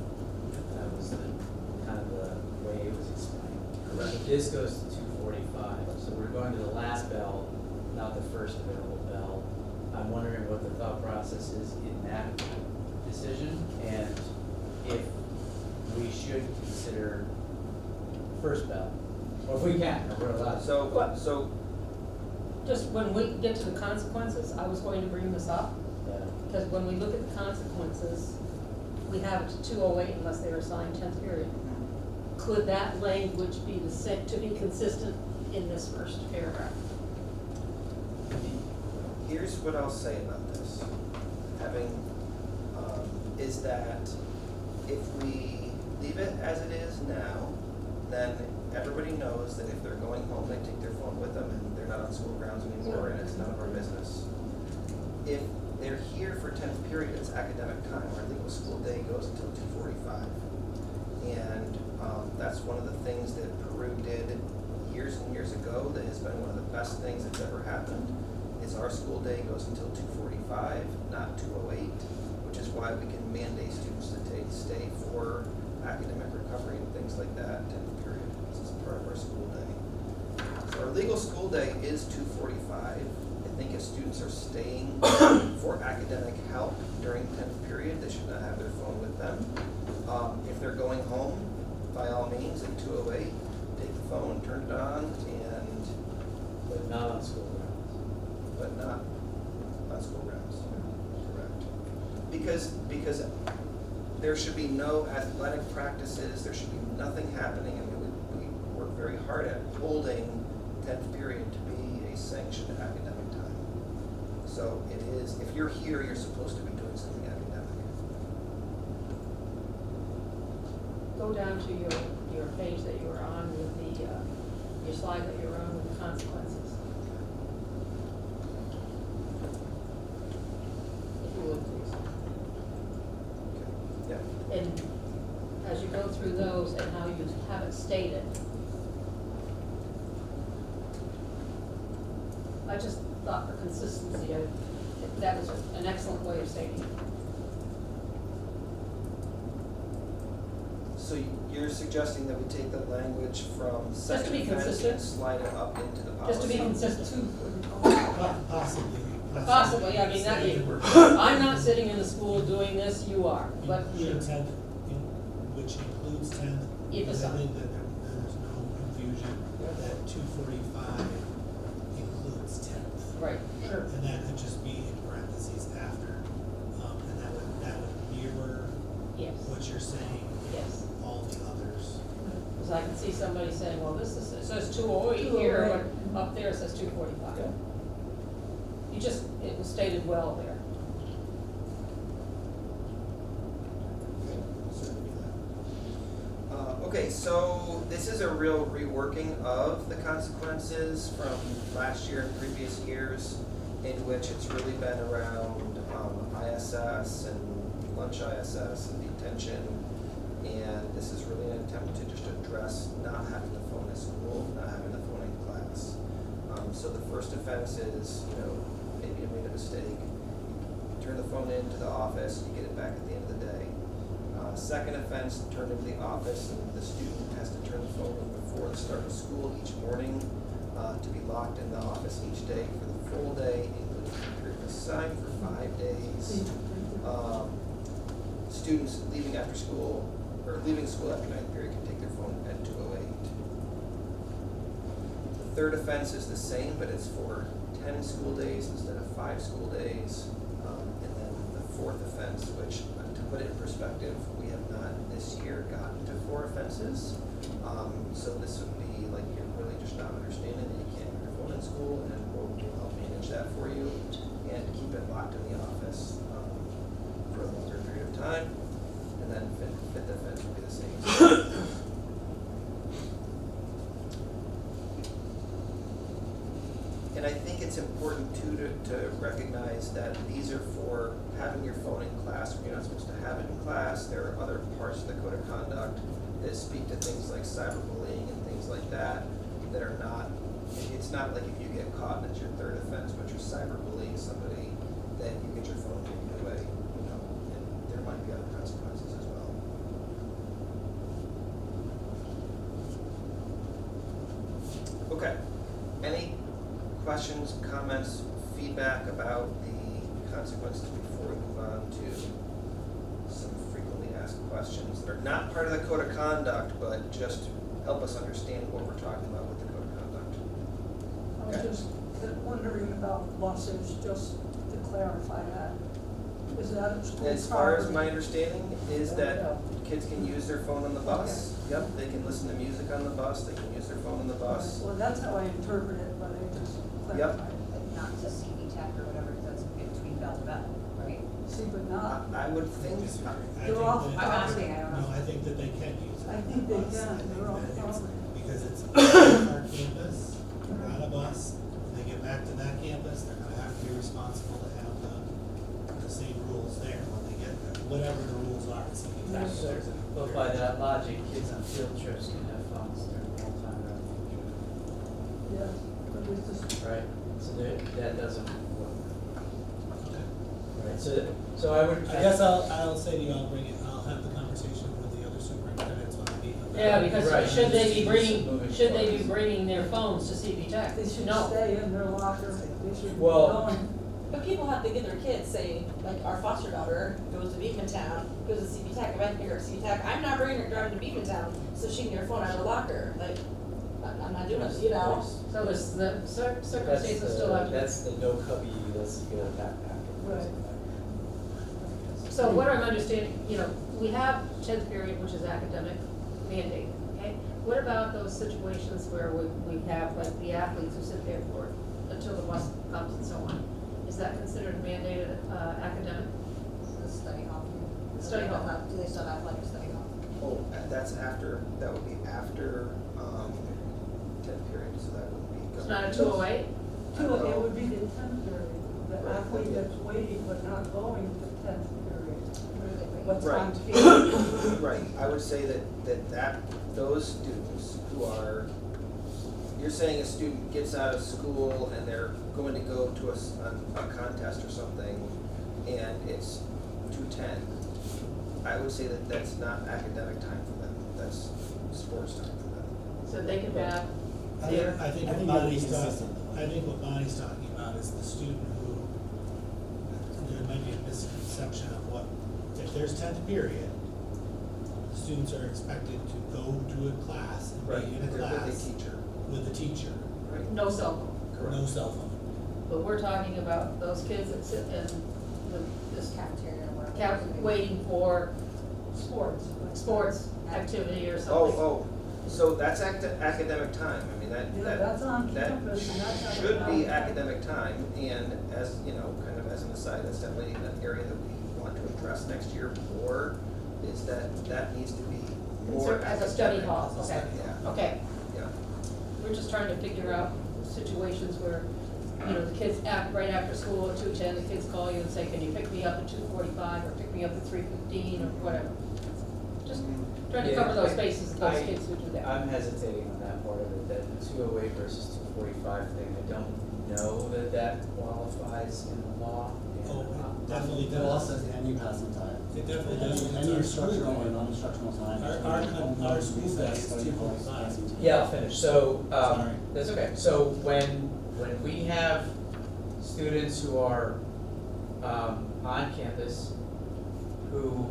Speaker 11: That was kind of the way it was explained. Correct. This goes to 245, so we're going to the last bell, not the first available bell. I'm wondering what the thought process is in that decision, and if we should consider first bell, or if we can, or we're allowed.
Speaker 7: So
Speaker 1: Just when we get to the consequences, I was going to bring this up, because when we look at the consequences, we have it to 208 unless they are assigned 10th period. Could that language be the same, to be consistent in this first paragraph?
Speaker 7: here's what I'll say about this. Is that if we leave it as it is now, then everybody knows that if they're going home, they take their phone with them and they're not on school grounds anymore and it's none of our business. If they're here for 10th period, it's academic time. Our legal school day goes until 2:45. And that's one of the things that Peru did years and years ago that has been one of the best things that's ever happened, is our school day goes until 2:45, not 2:08, which is why we can mandate students to stay for academic recovery and things like that, 10th period. This is part of our school day. So our legal school day is 2:45. I think if students are staying for academic help during 10th period, they should not have their phone with them. If they're going home, by all means, at 2:08, take the phone, turn it on, and,
Speaker 11: But not on school grounds.
Speaker 7: but not on school grounds. Correct. Because there should be no athletic practices, there should be nothing happening. I mean, we work very hard at holding 10th period to be a sanctioned academic time. So it is, if you're here, you're supposed to be doing something academic.
Speaker 1: Go down to your page that you were on with the, your slide that you were on with the consequences. If you would, please.
Speaker 7: Yeah.
Speaker 1: And as you go through those and how you have it stated, I just thought for consistency, that was an excellent way of stating it.
Speaker 7: So you're suggesting that we take the language from
Speaker 1: Just to
Speaker 7: second
Speaker 1: be
Speaker 7: offense
Speaker 1: consistent.
Speaker 7: and slide it up into the policy?
Speaker 1: Just to be consistent.
Speaker 5: Possibly.
Speaker 1: Possibly, I mean, not you. I'm not sitting in the school doing this, you are, but
Speaker 5: Include tenth, which includes tenth.
Speaker 1: If
Speaker 5: Because I
Speaker 1: it's-
Speaker 5: think that there's no confusion that 245 includes tenth.
Speaker 1: right, sure.
Speaker 5: And that could just be in parentheses after, and that would mirror
Speaker 1: Yes,
Speaker 5: what you're saying,
Speaker 1: yes.
Speaker 5: all the others.
Speaker 1: Because I can see somebody saying, well, this is, it says 208 here,
Speaker 10: 208.
Speaker 1: but up there it says 245. You just, it was stated well there.
Speaker 7: Okay, so this is a real reworking of the consequences from last year and previous years, in which it's really been around ISS and lunch ISS and detention. And this is really an attempt to just address not having the phone at school, not having the phone in class. So the first offense is, maybe you made a mistake, you turn the phone into the office, you get it back at the end of the day. Second offense, turn into the office, and the student has to turn the phone in before the start of school each morning, to be locked in the office each day for the full day, including the period assigned for 5 days. Students leaving after school, or leaving school after ninth period can take their phone at 2:08. The third offense is the same, but it's for 10 school days instead of 5 school days. And then the fourth offense, which, to put it in perspective, we have not this year gotten to 4 offenses. So this would be like you're really just not understanding that you can't have your phone in school, and we'll help manage that for you and keep it locked in the office for a longer period of time. And then fifth offense would be the same. And I think it's important too to recognize that these are for having your phone in class when you're not supposed to have it in class. There are other parts of the code of conduct that speak to things like cyberbullying and things like that that are not, it's not like if you get caught and it's your third offense, but you're cyberbullying somebody, that you get your phone taken away, and there might be other consequences as well. Okay, any questions, comments, feedback about the consequences before we move on to some frequently asked questions that are not part of the code of conduct, but just help us understand what we're talking about with the code of conduct.
Speaker 10: I was just wondering about buses, just to clarify that. Is that a school
Speaker 7: As far as
Speaker 10: property?
Speaker 7: my understanding is that kids can use their phone on the bus. Yep, they can listen to music on the bus, they can use their phone on the bus.
Speaker 10: Well, that's how I interpret it, but I just clarified.
Speaker 3: Not to CB Tech or whatever, that's between bell to bell, right?
Speaker 10: See, but not,
Speaker 7: I would think,
Speaker 5: I think
Speaker 10: They're off-
Speaker 5: that-
Speaker 3: I'm asking, I don't know.
Speaker 5: No, I think that they can use it.
Speaker 10: I think they
Speaker 5: on the bus.
Speaker 10: can.
Speaker 5: I think
Speaker 10: They're off
Speaker 5: that it's-
Speaker 10: property.
Speaker 5: Because it's on our campus, they're on a bus, when they get back to that campus, they're gonna have to be responsible to have the same rules there when they get there, whatever the rules are. It's something that
Speaker 11: So,
Speaker 5: there's a-
Speaker 11: but by that logic, kids on field trips can have phones during the whole time they're on the field
Speaker 10: yes, but it's just,
Speaker 11: trip, right? So that doesn't work,
Speaker 5: Okay.
Speaker 11: right? So I would.
Speaker 5: I guess I'll say to you, I'll have the conversation with the other superintendents when I meet with them.
Speaker 1: Yeah, because
Speaker 11: Right.
Speaker 1: should they be
Speaker 11: Moving forward.
Speaker 1: bringing their phones to CB Tech?
Speaker 10: they should
Speaker 1: No.
Speaker 10: stay in their locker, they should be
Speaker 11: Well-
Speaker 10: going.
Speaker 8: But people have to get their kids, say, like our foster daughter goes to Beekmantown, goes to CB Tech, if I pick her at CB Tech, I'm not bringing her driving to Beekmantown so she can get her phone out of her locker, like, I'm not doing it, you know?
Speaker 1: So this, the circumstances still have to.
Speaker 11: That's the no cubby, let's get a backpack.
Speaker 10: Right.
Speaker 1: So what I'm understanding, we have 10th period, which is academic mandate, okay? What about those situations where we have like the athletes who sit there for, until the bus comes and so on? Is that considered mandated academic?
Speaker 3: The study hall.
Speaker 1: Study hall.
Speaker 3: Do they still have like a study hall?
Speaker 7: oh, that's after, that would be after, 10th period, so that would be.
Speaker 1: It's not a 208?
Speaker 10: It would be the 10th period, the athlete that's waiting but not going to 10th period. What's on
Speaker 7: Right.
Speaker 10: field.
Speaker 7: Right, I would say that those students who are you're saying a student gets out of school and they're going to go to a contest or something, and it's 2:10. I would say that that's not academic time for them, that's sports time for them.
Speaker 1: So they can have
Speaker 5: I
Speaker 1: their,
Speaker 5: think, I think
Speaker 9: I
Speaker 5: what
Speaker 9: think that'd be
Speaker 5: Bonnie's
Speaker 9: consistent.
Speaker 5: talking, I think what Bonnie's talking about is the student who, there might be a misconception of what, if there's 10th period, the students are expected to go to a class and be in a
Speaker 7: They're with
Speaker 5: class
Speaker 7: a teacher,
Speaker 5: with a teacher,
Speaker 7: right?
Speaker 1: no cell phone.
Speaker 5: no cell phone.
Speaker 1: But we're talking about those kids that sit in this
Speaker 3: Cafeteria or whatever.
Speaker 1: waiting for sports activity or something.
Speaker 7: So that's academic time, I mean,
Speaker 10: Yeah, that's on
Speaker 7: that
Speaker 10: campus and that's
Speaker 7: should be
Speaker 10: academic.
Speaker 7: academic time, and as, you know, kind of as an aside, that's definitely an area that we want to address next year more, is that needs to be more
Speaker 1: As a study
Speaker 7: academic.
Speaker 1: hall, okay,
Speaker 7: Yeah,
Speaker 1: okay.
Speaker 7: yeah.
Speaker 1: We're just trying to figure out situations where, you know, the kids act right after school at 2:10, the kids call you and say, can you pick me up at 2:45 or pick me up at 3:15 or whatever. Just trying to
Speaker 11: Yeah,
Speaker 1: cover those bases of those
Speaker 11: I-
Speaker 1: kids who do that.
Speaker 11: I'm hesitating on that part of it, that the 208 versus 245 thing, I don't know that that qualifies in the law. and,
Speaker 5: Oh, it definitely
Speaker 9: The law
Speaker 5: does.
Speaker 9: says any passing time.
Speaker 5: It definitely does. It's
Speaker 9: Any
Speaker 5: our
Speaker 9: instructional
Speaker 5: school
Speaker 9: or
Speaker 5: day.
Speaker 9: non-instructional time.
Speaker 5: Our school day is
Speaker 9: Study halls,
Speaker 5: 2:45.
Speaker 9: passing time.
Speaker 11: Yeah, I'll finish. So,
Speaker 5: Sorry.
Speaker 11: that's okay. So when we have students who are on campus who,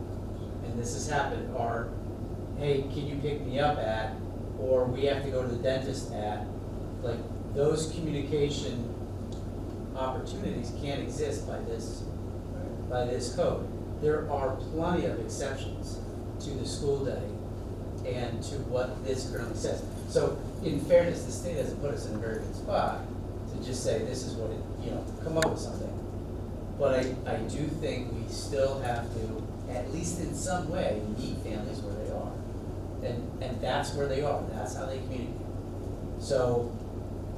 Speaker 11: and this has happened, are, hey, can you pick me up at, or we have to go to the dentist at, like, those communication opportunities can't exist by this code. There are plenty of exceptions to the school day and to what this currently says. So in fairness, the state hasn't put us in a very good spot to just say, this is what it, you know, come up with something. But I do think we still have to, at least in some way, meet families where they are. And that's where they are, that's how they communicate. So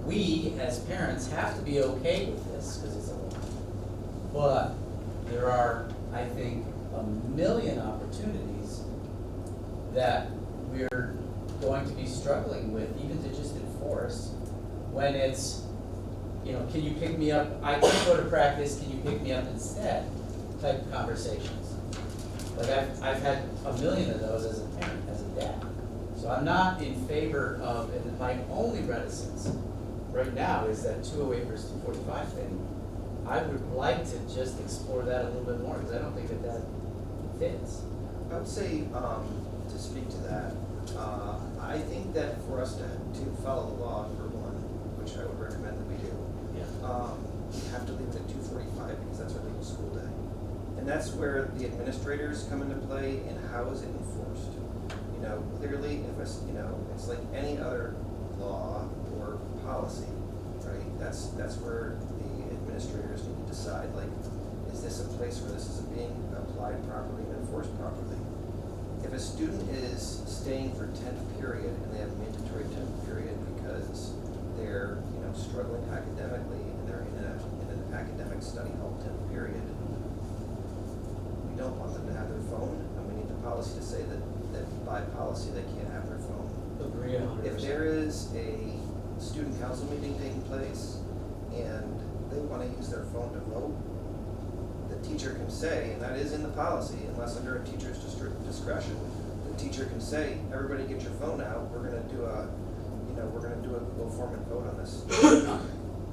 Speaker 11: we, as parents, have to be okay with this, because it's a law. But there are, I think, a million opportunities that we're going to be struggling with, even to just enforce, when it's, you know, can you pick me up, I can't go to practice, can you pick me up instead, type of conversations. Like I've had a million of those as a parent, as a dad. So I'm not in favor of, and my only reticence right now is that 208 versus 245 thing. I would like to just explore that a little bit more, because I don't think that fits.
Speaker 7: I would say, to speak to that, I think that for us to follow the law, number one, which I would recommend that we do, we have to leave it at 2:45 because that's our legal school day. And that's where the administrators come into play, and how is it enforced? You know, clearly, if it's, you know, it's like any other law or policy, right? That's where the administrators need to decide, like, is this a place where this is being applied properly and enforced properly? If a student is staying for 10th period and they have mandatory 10th period because they're, you know, struggling academically and they're in an academic study hall 10th period, we don't want them to have their phone, and we need the policy to say that by policy they can't have their phone.
Speaker 11: Agree 100%.
Speaker 7: If there is a student council meeting taking place and they want to use their phone to vote, the teacher can say, and that is in the policy, unless under a teacher's discretion, the teacher can say, everybody get your phone out, we're gonna do a Google form and vote on this.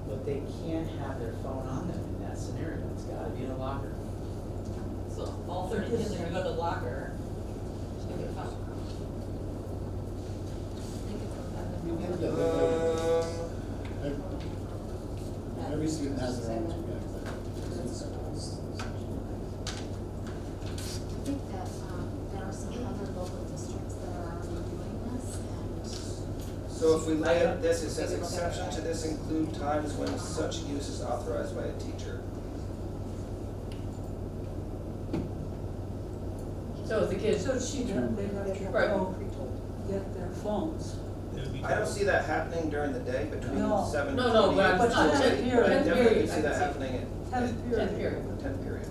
Speaker 11: But they can't have their phone on them in that scenario, it's gotta be in a locker.
Speaker 8: So all 30 kids are gonna go to the locker, just gonna get a phone.
Speaker 9: Every student has their own, yeah,
Speaker 4: I think that, there are some other local districts that are already doing this, and
Speaker 7: So if we look at this, it says exception to this include times when such use is authorized by a teacher.
Speaker 1: So if the kids,
Speaker 10: So they'd have to
Speaker 1: Right.
Speaker 10: go get their phones.
Speaker 5: It would be-
Speaker 7: I don't see that happening during the day between
Speaker 10: No.
Speaker 7: 7
Speaker 1: No, no, but
Speaker 10: But
Speaker 1: not
Speaker 10: 10th
Speaker 1: 10th
Speaker 10: period.
Speaker 7: But I
Speaker 1: 10th
Speaker 7: definitely
Speaker 1: period.
Speaker 7: can see that happening at
Speaker 10: 10th period.
Speaker 1: 10th period.
Speaker 7: the 10th period.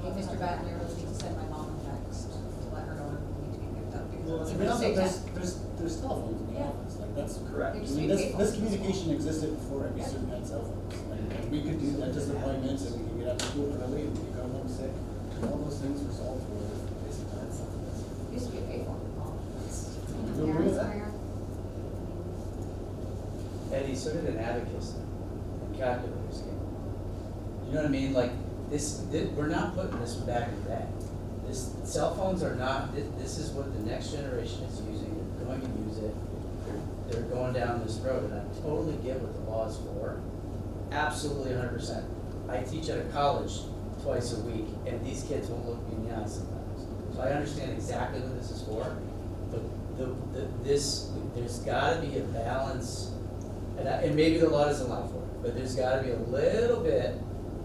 Speaker 3: Hey, Mr. Batten, I really need to send my mom a text to let her know we need to be picked up because
Speaker 5: Well,
Speaker 3: it's
Speaker 9: I mean, also, there's telephones in the
Speaker 3: Yeah.
Speaker 9: office, like, that's
Speaker 7: Correct.
Speaker 9: I
Speaker 3: Used to
Speaker 9: mean,
Speaker 3: be
Speaker 9: this
Speaker 3: payphones.
Speaker 9: communication existed before every
Speaker 3: Yeah.
Speaker 9: student had cell phones. Like, we could do dentist appointments, and we could get out of school early, and we could go home sick, and all those things were solved with basic time stuff.
Speaker 3: Used to be a payphone.
Speaker 9: You agree with that?
Speaker 11: Eddie, so did an abacus and calculators came. You know what I mean? Like, we're not putting this back in the bag. Cell phones are not, this is what the next generation is using, they're going to use it, they're going down this road, and I totally get what the law is for. Absolutely 100%. I teach at a college twice a week, and these kids won't look me in the eye sometimes. So I understand exactly what this is for, but there's gotta be a balance, and maybe the law doesn't allow for it, but there's gotta be a little bit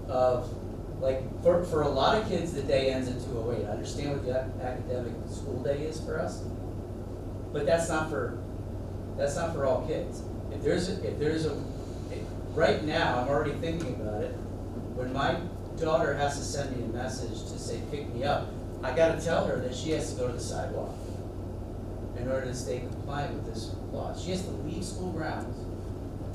Speaker 11: of, like, for a lot of kids, the day ends at 2:08. I understand what the academic school day is for us, but that's not for all kids. Right now, I'm already thinking about it, when my daughter has to send me a message to say, pick me up, I gotta tell her that she has to go to the sidewalk in order to stay compliant with this law. She has to leave school grounds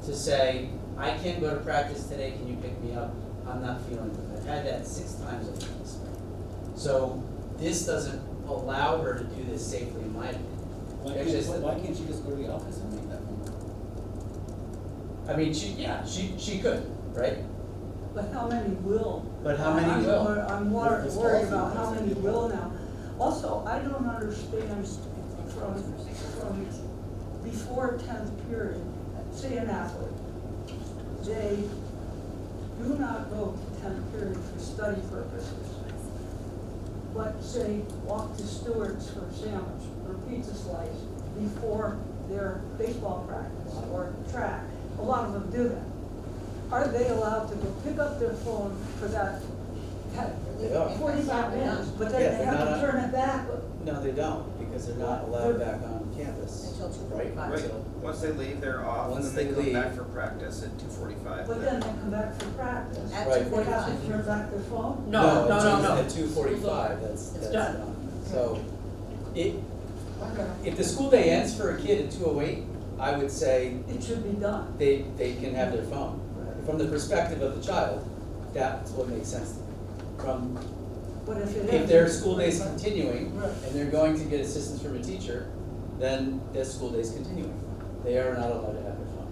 Speaker 11: to say, I can't go to practice today, can you pick me up? I'm not feeling good. I've had that 6 times over this spring. So this doesn't allow her to do this safely, in my opinion.
Speaker 9: Why can't she just go to the office and make that phone call?
Speaker 11: I mean, she could, right?
Speaker 10: But how many will?
Speaker 11: But how many will?
Speaker 10: I'm
Speaker 9: With this
Speaker 10: worried
Speaker 9: policy,
Speaker 10: about how
Speaker 9: that's
Speaker 10: many
Speaker 9: the
Speaker 10: will
Speaker 9: policy.
Speaker 10: now. Also, I don't understand from before 10th period, say an athlete, they do not go to 10th period for study purposes. But say, walk to Stewart's for a sandwich or pizza slice before their baseball practice or track. A lot of them do that. Are they allowed to go pick up their phone for that
Speaker 11: They are.
Speaker 10: 45 minutes, but then
Speaker 11: Yeah,
Speaker 10: they
Speaker 11: they're
Speaker 10: have
Speaker 11: not
Speaker 10: to
Speaker 11: on-
Speaker 10: turn it back?
Speaker 11: No, they don't, because they're not allowed back on campus.
Speaker 3: Until 2:45.
Speaker 7: Right,
Speaker 11: So-
Speaker 7: once they leave, they're off, and
Speaker 11: Once
Speaker 7: then they
Speaker 11: they
Speaker 7: come
Speaker 11: leave.
Speaker 7: back for practice at 2:45.
Speaker 10: But then they come back for practice.
Speaker 3: At
Speaker 11: Right.
Speaker 10: They have to
Speaker 3: 2:45.
Speaker 10: turn back their phone?
Speaker 1: No.
Speaker 11: At 2:45,
Speaker 1: It's
Speaker 11: that's
Speaker 1: done.
Speaker 11: done. So,
Speaker 10: Okay.
Speaker 11: if the school day ends for a kid at 2:08, I would say
Speaker 10: It should be done.
Speaker 11: they can have their phone. From the perspective of the child, that's what makes sense to me. From,
Speaker 10: But if it
Speaker 11: if
Speaker 10: is.
Speaker 11: their school day is continuing,
Speaker 10: Right.
Speaker 11: and they're going to get assistance from a teacher, then their school day is continuing. They are not allowed to have their phone.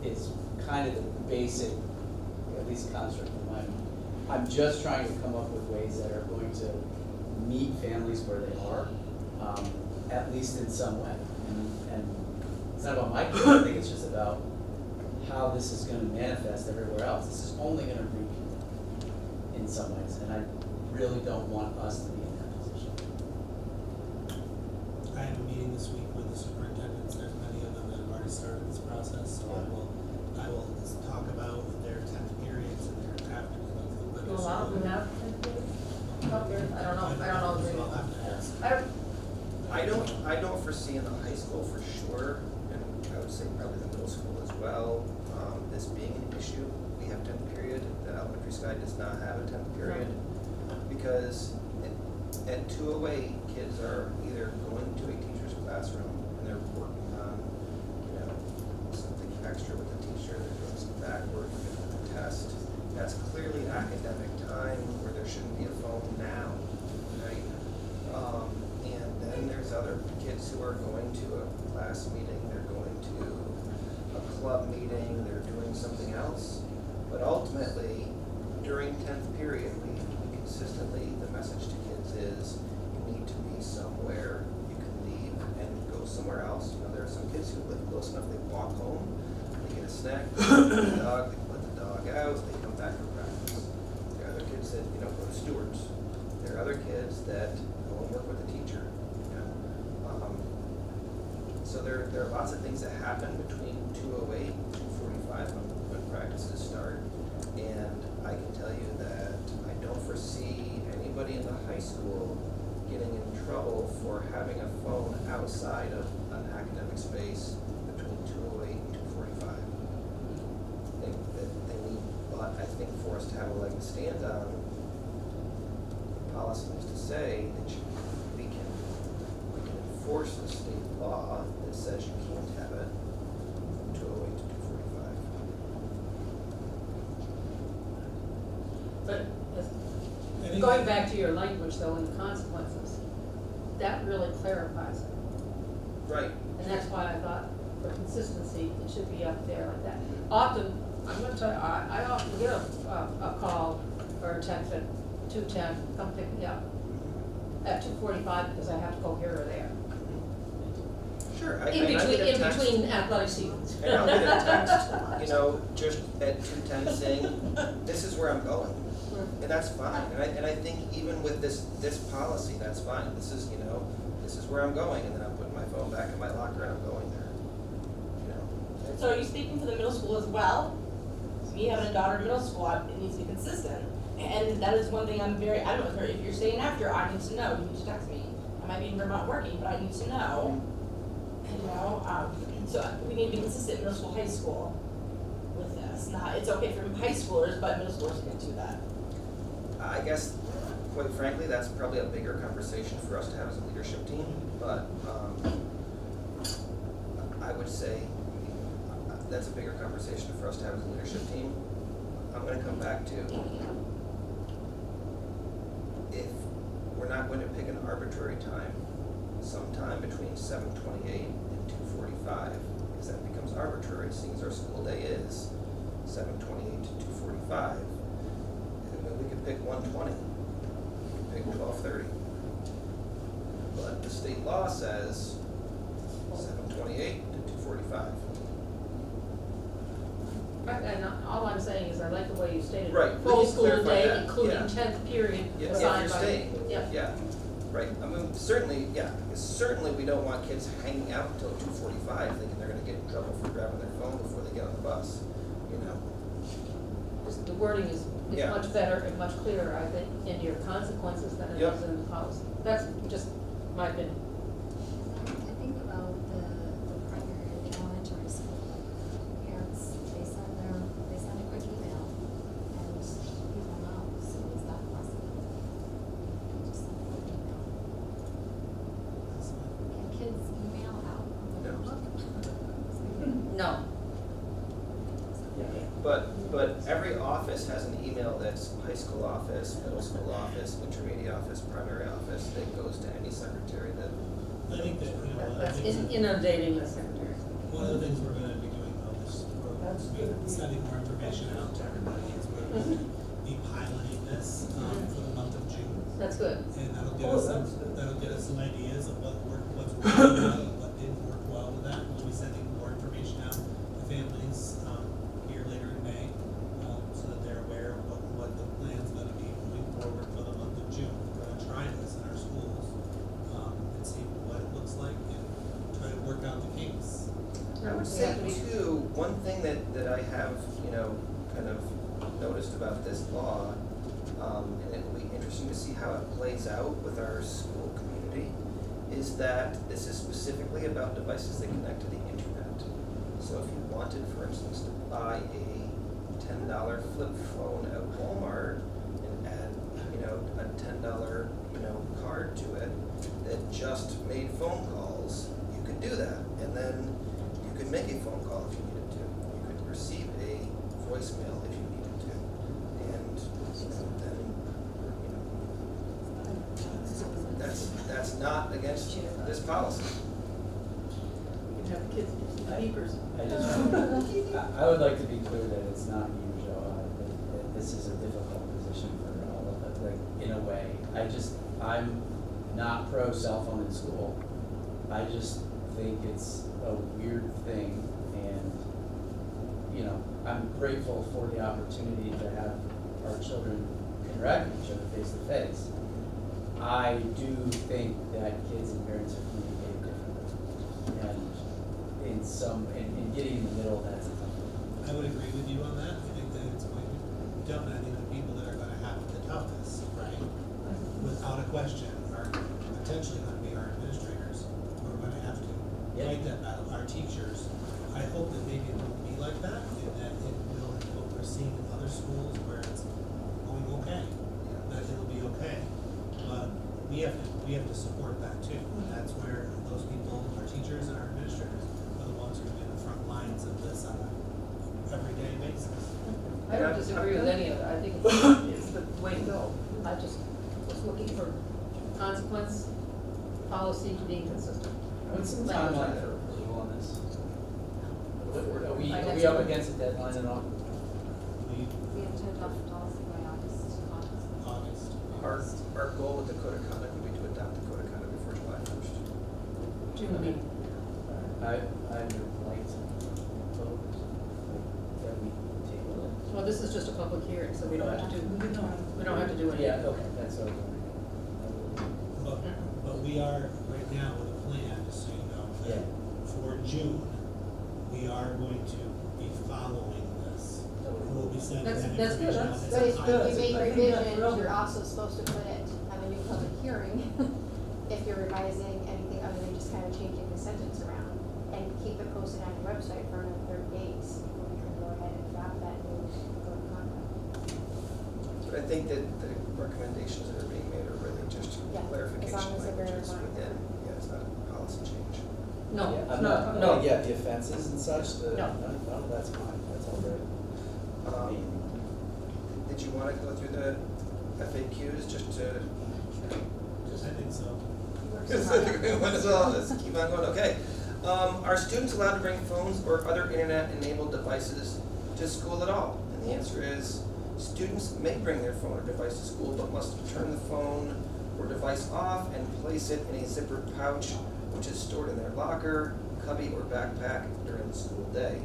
Speaker 11: It's kind of the basic, at least construct in my mind. I'm just trying to come up with ways that are going to meet families where they are, at least in some way. And it's not about my kids, I think it's just about how this is gonna manifest everywhere else. This is only gonna repeat in some ways, and I really don't want us to be in that position.
Speaker 5: I have a meeting this week with the superintendents, there's many of them that have already started this process, so I will just talk about their 10th periods and their afternoon.
Speaker 1: Do a lot of them have? I don't know.
Speaker 5: So I'll have to ask.
Speaker 7: I don't foresee in the high school for sure, and I would say probably the middle school as well, this being an issue. We have 10th period, the elementary side does not have a 10th period. Because at 2:08, kids are either going to a teacher's classroom and they're working on, something extra with the teacher, they're doing some back work, doing a test. That's clearly academic time where there shouldn't be a phone now, right? And then there's other kids who are going to a class meeting, they're going to a club meeting, they're doing something else. But ultimately, during 10th period, we consistently, the message to kids is, you need to be somewhere, you can leave and go somewhere else. There are some kids who live close enough, they walk home, they get a snack, they let the dog out, they come back for practice. There are other kids that, go to Stewart's. There are other kids that go and work with a teacher, So there are lots of things that happen between 2:08 and 2:45 when practices start. And I can tell you that I don't foresee anybody in the high school getting in trouble for having a phone outside of an academic space between 2:08 and 2:45. I think that they need, but I think for us to have a leg to stand on, the policy is to say that we can enforce the state law that says you can't have it 208 to 245.
Speaker 1: But
Speaker 5: I think-
Speaker 1: going back to your language though, and the consequences, that really clarifies it.
Speaker 7: Right.
Speaker 1: And that's why I thought for consistency, it should be up there like that. Often, I'm gonna tell you, I often get a call or a text at 2:10, come pick me up at 2:45 because I have to go here or there.
Speaker 7: Sure, I
Speaker 1: In
Speaker 7: get a
Speaker 1: between, in
Speaker 7: text.
Speaker 1: between athletic seasons.
Speaker 7: And I'll get a text, you know, just at 2:10 saying, this is where I'm going. And that's fine, and I think even with this policy, that's fine. This is, you know, this is where I'm going, and then I'm putting my phone back in my locker and I'm going there. You know,
Speaker 8: So are you speaking for the middle school as well? Me having a daughter in middle school, it needs to be consistent. And that is one thing I'm very adamant with her. If you're staying after, I need to know. You need to text me. I might be in Vermont working, but I need to know. You know, so we need to be consistent middle school, high school with this. Not, it's okay for high schoolers, but middle schoolers can't do that.
Speaker 7: I guess, quite frankly, that's probably a bigger conversation for us to have as a leadership team, but I would say that's a bigger conversation for us to have as a leadership team. I'm gonna come back to, if we're not going to pick an arbitrary time, sometime between 7:28 and 2:45, because that becomes arbitrary, seeing as our school day is 7:28 to 2:45. We could pick 1:20, we could pick 12:30. But the state law says 7:28 to 2:45.
Speaker 1: Right, and all I'm saying is I like the way you stated.
Speaker 7: Right, we
Speaker 1: Full
Speaker 7: can
Speaker 1: school
Speaker 7: clarify
Speaker 1: day,
Speaker 7: that,
Speaker 1: including
Speaker 7: yeah.
Speaker 1: 10th period
Speaker 7: Yeah, if
Speaker 1: assigned
Speaker 7: you're
Speaker 1: by.
Speaker 7: staying,
Speaker 1: Yeah.
Speaker 7: yeah, right, I mean, certainly, yeah, because certainly we don't want kids hanging out until 2:45 thinking they're gonna get in trouble for grabbing their phone before they get on the bus, you know?
Speaker 1: The wording is
Speaker 7: Yeah.
Speaker 1: much better and much clearer, I think, in your consequences than it
Speaker 7: Yep.
Speaker 1: is in the policy. That's just my opinion.
Speaker 12: I think about the primary and the elementary school, parents, they send a quick email and people know, so is that possible? Just send a quick email. Can kids email out on the
Speaker 7: No.
Speaker 12: notebook?
Speaker 1: No.
Speaker 7: But every office has an email that's high school office, middle school office, intermediate office, primary office, that goes to any secretary that,
Speaker 5: I think that, you know, I
Speaker 1: That's
Speaker 5: think
Speaker 1: inundating the secretary.
Speaker 5: one of the things we're gonna be doing on this, we're sending more information out to everybody, is we're going to be piloting this, for the month of June.
Speaker 1: That's good.
Speaker 5: And that'll get us some ideas of what's working well, and what didn't work well with that. We'll be sending more information out to families, here later in May, so that they're aware of what the plan's gonna be moving forward for the month of June. We're gonna try this in our schools, and see what it looks like and try to work out the kinks.
Speaker 7: I would say too, one thing that I have, you know, kind of noticed about this law, and it will be interesting to see how it plays out with our school community, is that this is specifically about devices that connect to the internet. So if you wanted, for instance, to buy a $10 flip phone at Walmart and add, you know, a $10, you know, card to it that just made phone calls, you could do that. And then you could make a phone call if you needed to. You could receive a voicemail if you needed to. And then, you know, that's not against this policy.
Speaker 1: You can have kids use beepers.
Speaker 11: I would like to be clear that it's not you, Joe, that this is a difficult position for all of us, like, in a way. I'm not pro cell phone in school. I just think it's a weird thing, and, you know, I'm grateful for the opportunity to have our children interact with each other face to face. I do think that kids and parents are communicating differently, and in getting in the middle, that's a tough one.
Speaker 5: I would agree with you on that. I think that it's going to, definitely, I think the people that are gonna have the toughest, right, without a question, are potentially gonna be our administrators, who are gonna have to fight that battle, our teachers. I hope that maybe it won't be like that, and that it will, what we're seeing in other schools where it's going okay, that it'll be okay. But we have to support that too. And that's where those people, our teachers and our administrators, are the ones who are in the front lines of this on an everyday basis.
Speaker 1: I don't disagree with any of it, I think it's the way to go. I just was looking for consequence, policy being consistent.
Speaker 11: What's the timeline for approval on this? Are we
Speaker 1: By
Speaker 11: up
Speaker 1: next week.
Speaker 11: against a deadline at all?
Speaker 5: We,
Speaker 12: We have to adopt the policy by August.
Speaker 5: August.
Speaker 7: Our goal with the code of conduct would be to adopt the code of conduct before July 1st.
Speaker 1: June meeting.
Speaker 11: I would like to vote that we table it.
Speaker 1: Well, this is just a public hearing, so we don't have to do, we don't have to do anything.
Speaker 11: Yeah, okay, that's what I was wondering.
Speaker 5: But we are right now with a plan, just so you know, that for June, we are going to be following this. We'll be sending
Speaker 1: That's-
Speaker 5: that
Speaker 1: that's good.
Speaker 5: information out.
Speaker 1: That's-
Speaker 4: But if
Speaker 10: good.
Speaker 4: you make
Speaker 10: I think that's
Speaker 4: revisions,
Speaker 10: really
Speaker 4: you're
Speaker 10: good.
Speaker 4: also supposed to put it, have a new public hearing, if you're revising anything other than just kind of changing the sentence around, and keep it posted on your website for another 30 days, before we can go ahead and adopt that new code of conduct.
Speaker 7: But I think that the recommendations that are being made are really just
Speaker 4: Yeah,
Speaker 7: clarification
Speaker 4: as long as they're
Speaker 7: languages
Speaker 4: verified.
Speaker 7: within, yeah, it's not a policy change.
Speaker 1: No,
Speaker 11: Yeah,
Speaker 1: it's
Speaker 11: I'm
Speaker 1: not,
Speaker 11: not,
Speaker 1: no.
Speaker 11: yeah, the offenses and such,
Speaker 1: No.
Speaker 11: no, that's fine, that's all good. I mean,
Speaker 7: Did you want to go through the FAQs just to?
Speaker 5: I think so.
Speaker 7: Let's keep on going, okay. Are students allowed to bring phones or other internet-enabled devices to school at all? And the answer is, students may bring their phone or device to school, but must turn the phone or device off and place it in a zippered pouch, which is stored in their locker, cubby, or backpack during the school day.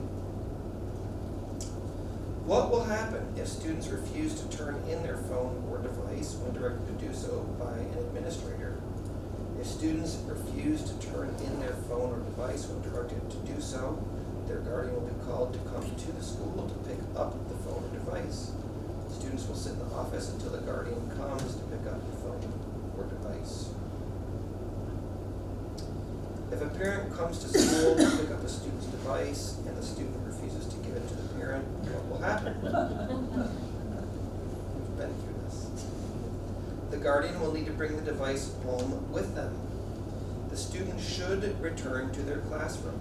Speaker 7: What will happen if students refuse to turn in their phone or device when directed to do so by an administrator? If students refuse to turn in their phone or device when directed to do so, their guardian will be called to come to the school to pick up the phone or device. Students will sit in the office until the guardian comes to pick up the phone or device. If a parent comes to school to pick up a student's device and the student refuses to give it to the parent, what will happen? We've been through this. The guardian will need to bring the device home with them. The student should return to their classroom.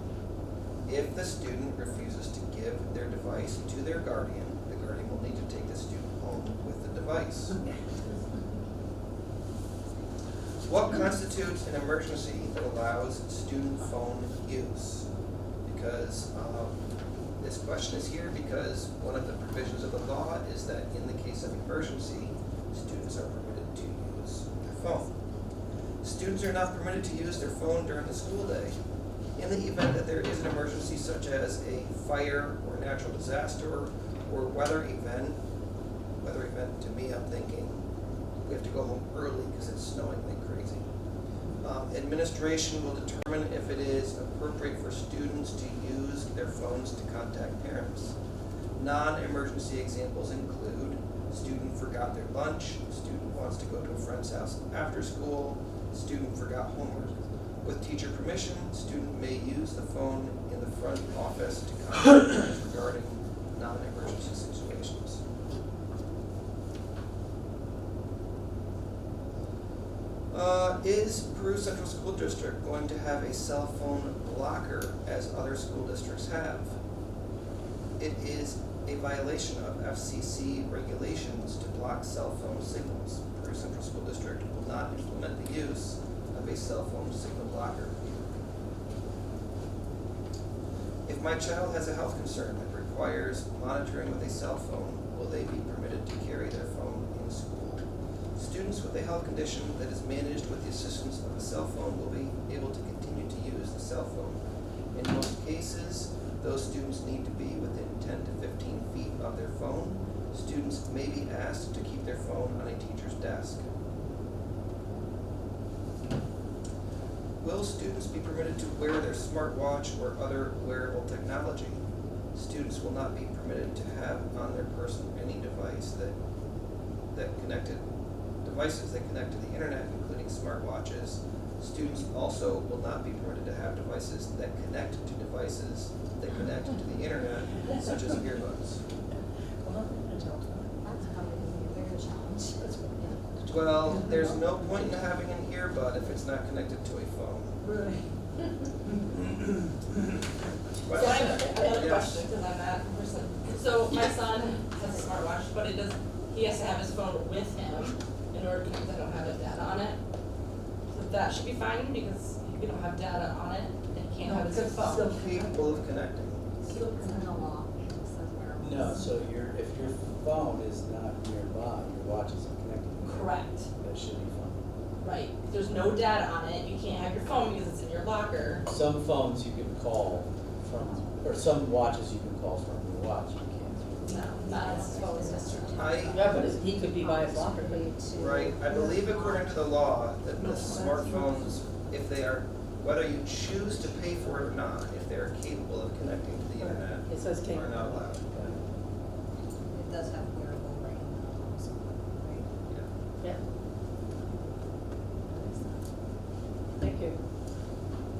Speaker 7: If the student refuses to give their device to their guardian, the guardian will need to take the student home with the device. What constitutes an emergency that allows student phone use? Because this question is here because one of the provisions of the law is that in the case of emergency, students are permitted to use their phone. Students are not permitted to use their phone during the school day. In the event that there is an emergency such as a fire or natural disaster or weather event, to me I'm thinking we have to go home early because it's snowing like crazy. Administration will determine if it is appropriate for students to use their phones to contact parents. Non-emergency examples include student forgot their lunch, student wants to go to a friend's house after school, student forgot homework. With teacher permission, student may use the phone in the front office to contact parents regarding non-emergency situations. Is Peru Central School District going to have a cell phone blocker as other school districts have? It is a violation of FCC regulations to block cell phone signals. Peru Central School District will not implement the use of a cell phone signal blocker. If my child has a health concern that requires monitoring with a cell phone, will they be permitted to carry their phone in school? Students with a health condition that is managed with the assistance of a cell phone will be able to continue to use the cell phone. In most cases, those students need to be within 10 to 15 feet of their phone. Students may be asked to keep their phone on a teacher's desk. Will students be permitted to wear their smartwatch or other wearable technology? Students will not be permitted to have on their person any devices that connect to the internet, including smartwatches. Students also will not be permitted to have devices that connect to devices that connect to the internet, such as earbuds.
Speaker 12: That's probably gonna be a bigger challenge.
Speaker 7: Well, there's no point in having an earbud if it's not connected to a phone.
Speaker 10: Right.
Speaker 8: So I have another
Speaker 7: Yes.
Speaker 8: question, because I'm that person. So my son has a smartwatch, but he has to have his phone with him in order to, because I don't have the data on it. So that should be fine, because if you don't have data on it, then you can't have his phone.
Speaker 10: Still
Speaker 7: Capable of connecting.
Speaker 12: It's in the law, it says wearables.
Speaker 11: No, so if your phone is not nearby, your watch isn't connected.
Speaker 8: Correct.
Speaker 11: That should be fine.
Speaker 8: Right, if there's no data on it, you can't have your phone because it's in your locker.
Speaker 11: Some phones you can call from, or some watches you can call from your watch, you can't.
Speaker 8: No, not his phone, it's Mr.
Speaker 3: Yeah, but he could be by his locker.
Speaker 7: Right, I believe according to the law, that the smartphones, if they are, whether you choose to pay for it or not, if they are capable of connecting to the internet,
Speaker 3: It says
Speaker 7: are
Speaker 3: capable.
Speaker 7: not allowed.
Speaker 12: It does have wearable right now, also, right?
Speaker 3: Yeah. Thank you.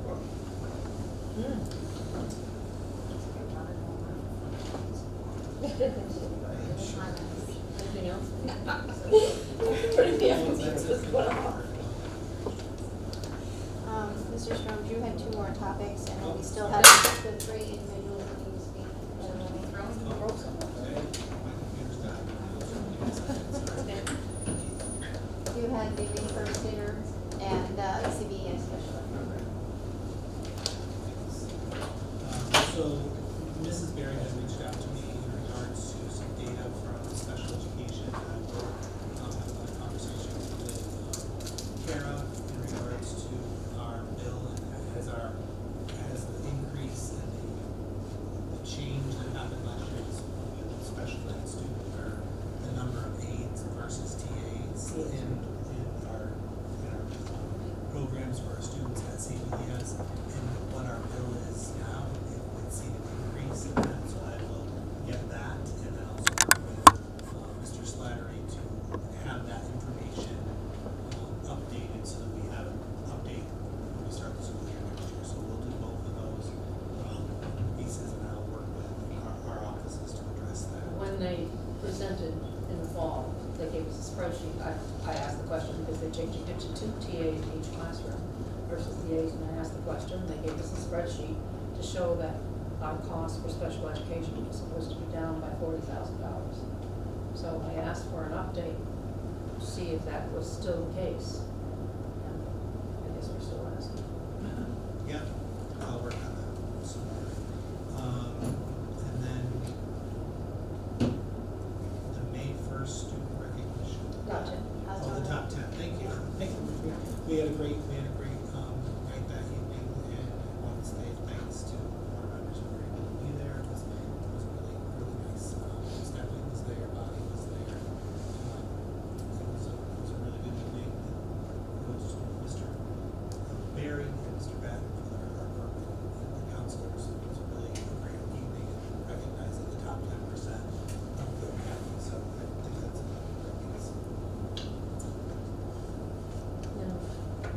Speaker 7: Well,
Speaker 3: Anything else?
Speaker 8: Pretty damn needs was going on.
Speaker 4: Mr. Strom, you had two more topics, and then we still have the three individuals that need to speak. You had the first hitter and ECB special ed program.
Speaker 5: So Mrs. Berry had reached out to me in regards to some data from special education. I will have a conversation with Kara in regards to our bill and as the increase in the change that happened last year is with special ed student, or the number of aides versus TAs in our programs for our students at CBES, and what our bill is now, if we see an increase in that, so I will get that, and then also work with Mr. Slattery to have that information updated, so that we have an update when we start the school year next year. So we'll do both of those pieces, and I'll work with our offices to address that.
Speaker 1: When they presented in the fall, they gave us a spreadsheet. I asked the question because they changed it to 2 TAs in each classroom versus the A's, and I asked the question, they gave us a spreadsheet to show that our cost for special education was supposed to be down by $40,000. So I asked for an update to see if that was still the case. And I guess we're still asking.
Speaker 5: Yeah, I'll work on that some more. And then the May 1st student recognition.
Speaker 1: Gotcha.
Speaker 5: Oh, the top 10, thank you. We had a great night that evening, and I want to say thanks to our members who were able to be there. It was really, really nice. Stephanie was there, Bobby was there. It was a really good evening. It was Mr. Barry and Mr. Batten for their hard work, and the counselors. It was really a great evening, recognizing the top 10% of the county, so I think that's a great piece.
Speaker 1: Now,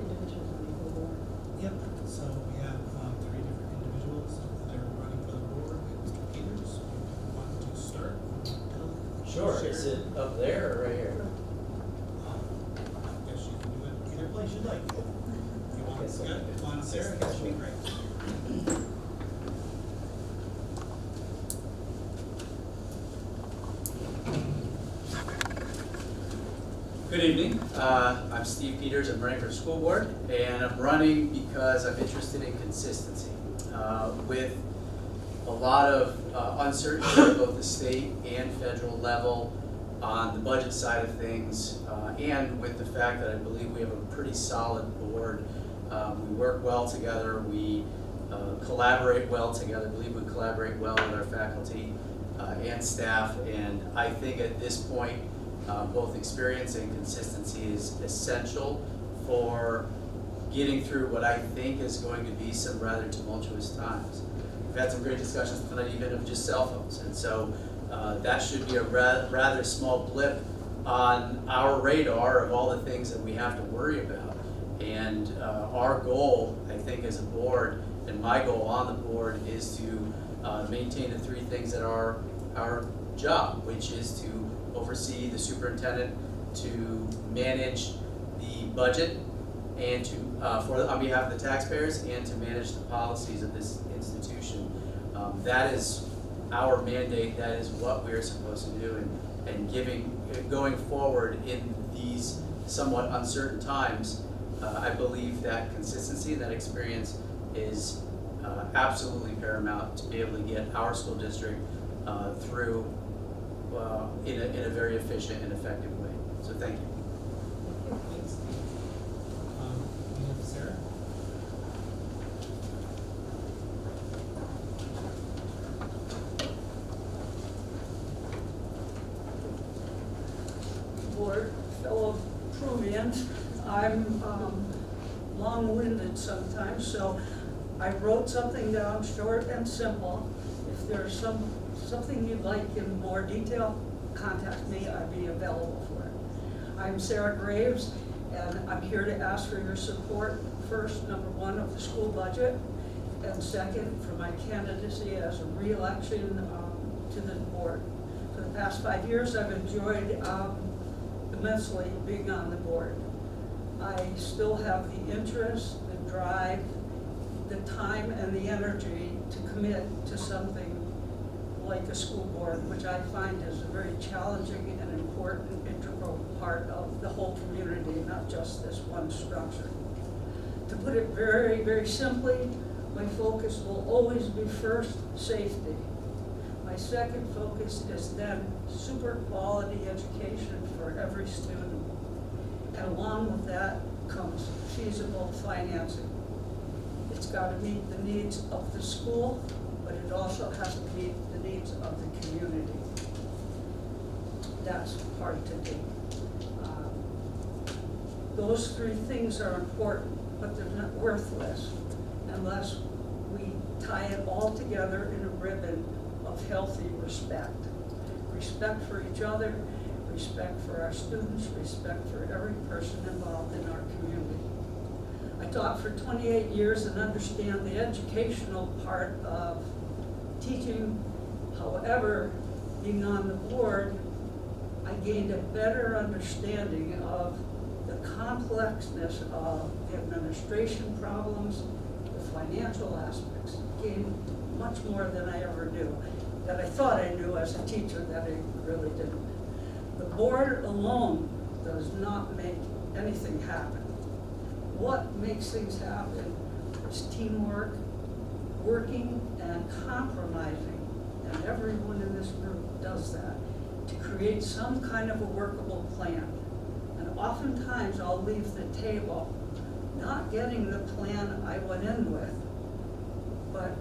Speaker 1: individuals running for the board.
Speaker 5: Yep, so we have 3 different individuals that are running for the board. Mr. Peters, you want to start?
Speaker 11: Sure, is it up there or right here?
Speaker 5: I guess you can do it either place you'd like. If you want
Speaker 11: Guess I
Speaker 5: Scott,
Speaker 11: can.
Speaker 5: if you want Sarah, that would be great.
Speaker 11: Good evening. I'm Steve Peters. I'm running for the school board, and I'm running because I'm interested in consistency. With a lot of uncertainty at both the state and federal level on the budget side of things, and with the fact that I believe we have a pretty solid board. We work well together. We collaborate well together. I believe we collaborate well with our faculty and staff, and I think at this point, both experience and consistency is essential for getting through what I think is going to be some rather tumultuous times. We've had some great discussions tonight, even of just cell phones, and so that should be a rather small blip on our radar of all the things that we have to worry about. And our goal, I think, as a board, and my goal on the board, is to maintain the 3 things that are our job, which is to oversee the superintendent to manage the budget and to, on behalf of the taxpayers, and to manage the policies of this institution. That is our mandate, that is what we're supposed to do, and going forward in these somewhat uncertain times, I believe that consistency, that experience is absolutely paramount to be able to get our school district through in a very efficient and effective way. So thank you.
Speaker 5: Thanks. We have Sarah?
Speaker 10: Board, fellow Peruvians, I'm long-winded sometimes, so I wrote something down short and simple. If there's something you'd like in more detail, contact me, I'd be available for it. I'm Sarah Graves, and I'm here to ask for your support, first, number one, of the school budget, and second, for my candidacy as a re-election to the board. For the past 5 years, I've enjoyed immensely being on the board. I still have the interest, the drive, the time, and the energy to commit to something like a school board, which I find is a very challenging and important integral part of the whole community, not just this one structure. To put it very, very simply, my focus will always be first, safety. My second focus is then super quality education for every student. And along with that comes feasible financing. It's got to meet the needs of the school, but it also has to meet the needs of the community. That's hard to do. Those three things are important, but they're not worthless unless we tie it all together in a ribbon of healthy respect. Respect for each other, respect for our students, respect for every person involved in our community. I taught for 28 years and understand the educational part of teaching. However, being on the board, I gained a better understanding of the complexness of the administration problems, the financial aspects, gained much more than I ever knew, that I thought I knew as a teacher that I really didn't. The board alone does not make anything happen. What makes things happen is teamwork, working and compromising, and everyone in this group does that, to create some kind of a workable plan. And oftentimes I'll leave the table not getting the plan I went in with, but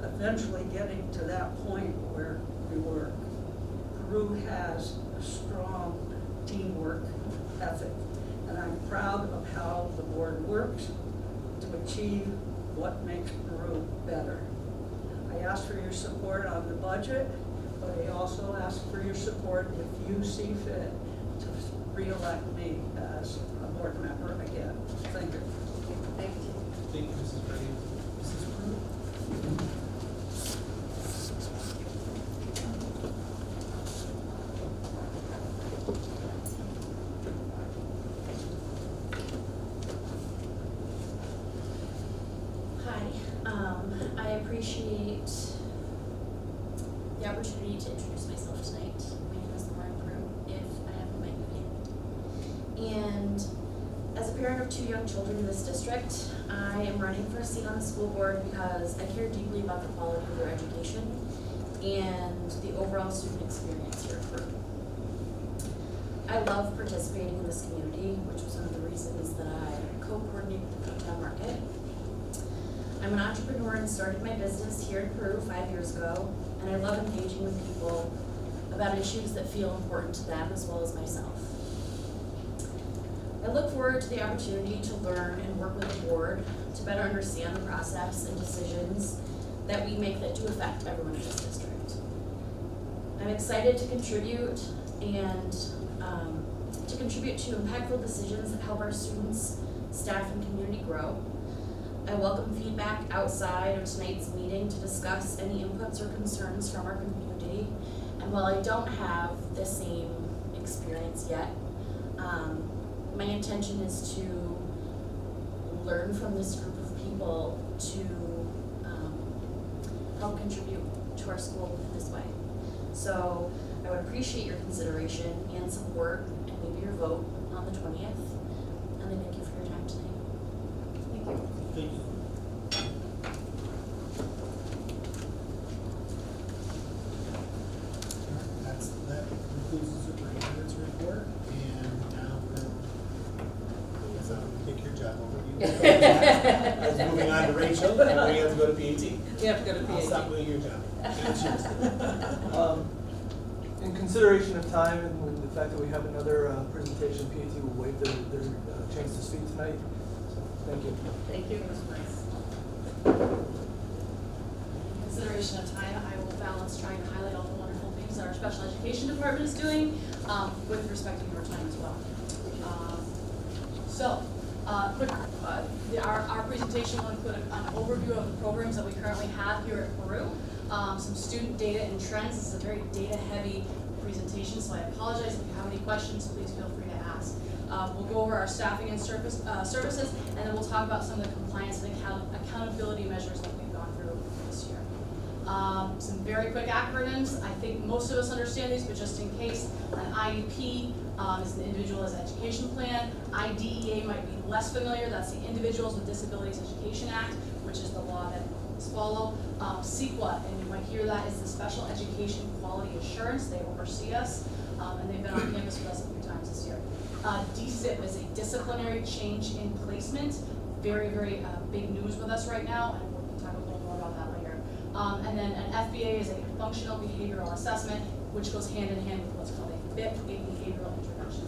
Speaker 10: eventually getting to that point where we work. Peru has a strong teamwork ethic, and I'm proud of how the board works to achieve what makes Peru better. I ask for your support on the budget, but I also ask for your support if you see fit to re-elect me as a board member again. Thank you.
Speaker 3: Thank you.
Speaker 5: Thank you, Mrs. Brady. Mrs. Brew?
Speaker 13: I appreciate the opportunity to introduce myself tonight. My name is Lauren Brew, if I haven't met you yet. And as a parent of 2 young children in this district, I am running for a seat on the school board because I care deeply about the quality of their education and the overall student experience here at Peru. I love participating in this community, which was one of the reasons that I co-coordinated the Peru market. I'm an entrepreneur and started my business here in Peru 5 years ago, and I love engaging with people about issues that feel important to them as well as myself. I look forward to the opportunity to learn and work with the board to better understand the process and decisions that we make that do affect everyone in this district. I'm excited to contribute to impactful decisions that help our students, staff, and community grow. I welcome feedback outside of tonight's meeting to discuss any inputs or concerns from our community. And while I don't have the same experience yet, My intention is to learn from this group of people to help contribute to our school in this way. So I would appreciate your consideration and support and maybe your vote on the 20th. And I thank you for your time tonight.
Speaker 1: Thank you.
Speaker 5: Thank you. That concludes the superintendent's report, and now we'll take your job over you. I was moving on to Rachel, and then you have to go to PAT.
Speaker 1: You have to go to
Speaker 5: I'll stop
Speaker 1: PAT.
Speaker 5: doing your job.
Speaker 14: In consideration of time and with the fact that we have another presentation, PAT will waive their chance to speak tonight. So, thank you.
Speaker 1: Thank you.
Speaker 8: In consideration of time, I will balance trying to highlight all the wonderful things that our special education department is doing, with respect to your time as well. Our presentation will include an overview of the programs that we currently have here at Peru, some student data and trends. This is a very data-heavy presentation, so I apologize. If you have any questions, please feel free to ask. We'll go over our staffing and services, and then we'll talk about some of the compliance and accountability measures that we've gone through this year. Some very quick acronyms. I think most of us understand these, but just in case, an IEP is an individualized education plan. IDEA might be less familiar. That's the Individuals with Disabilities Education Act, which is the law that is followed. CEQA, and you might hear that, is the Special Education Quality Assurance. They oversee us, and they've been on campus with us a few times this year. DSIP is a disciplinary change in placement. Very, very big news with us right now, and we'll talk a little more about that later. And then an FBA is a functional behavioral assessment, which goes hand in hand with what's called a BIP, a behavioral intervention.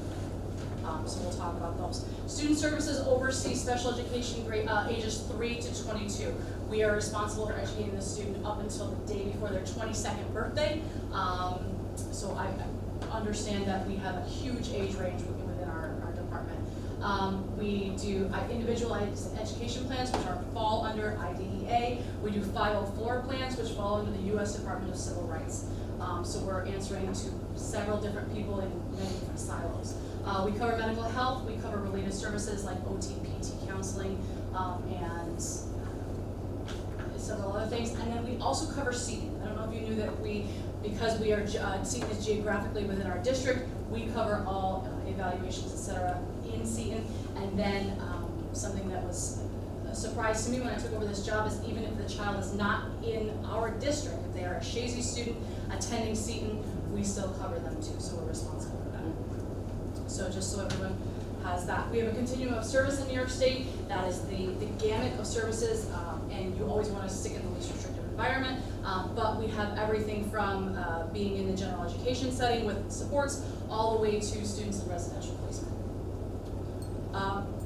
Speaker 8: So we'll talk about those. Student Services oversee special education grade, ages 3 to 22. We are responsible for educating the student up until the day before their 22nd birthday. So I understand that we have a huge age range within our department. We do individualized education plans, which fall under IDEA. We do 504 plans, which fall under the U.S. Department of Civil Rights. So we're answering to several different people in many different silos. We cover medical health. We cover related services like OT, PT counseling, and several other things. And then we also cover seating. I don't know if you knew that because we are seating is geographically within our district, we cover all evaluations, etc. in Seton. And then something that was a surprise to me when I took over this job is even if the child is not in our district, if they are a Shazy student attending Seton, we still cover them too, so we're responsible for that. So just so everyone has that. We have a continuum of service in New York State. That is the gamut of services, and you always want to stick in the least restrictive environment. But we have everything from being in the general education setting with supports all the way to students in residential placement.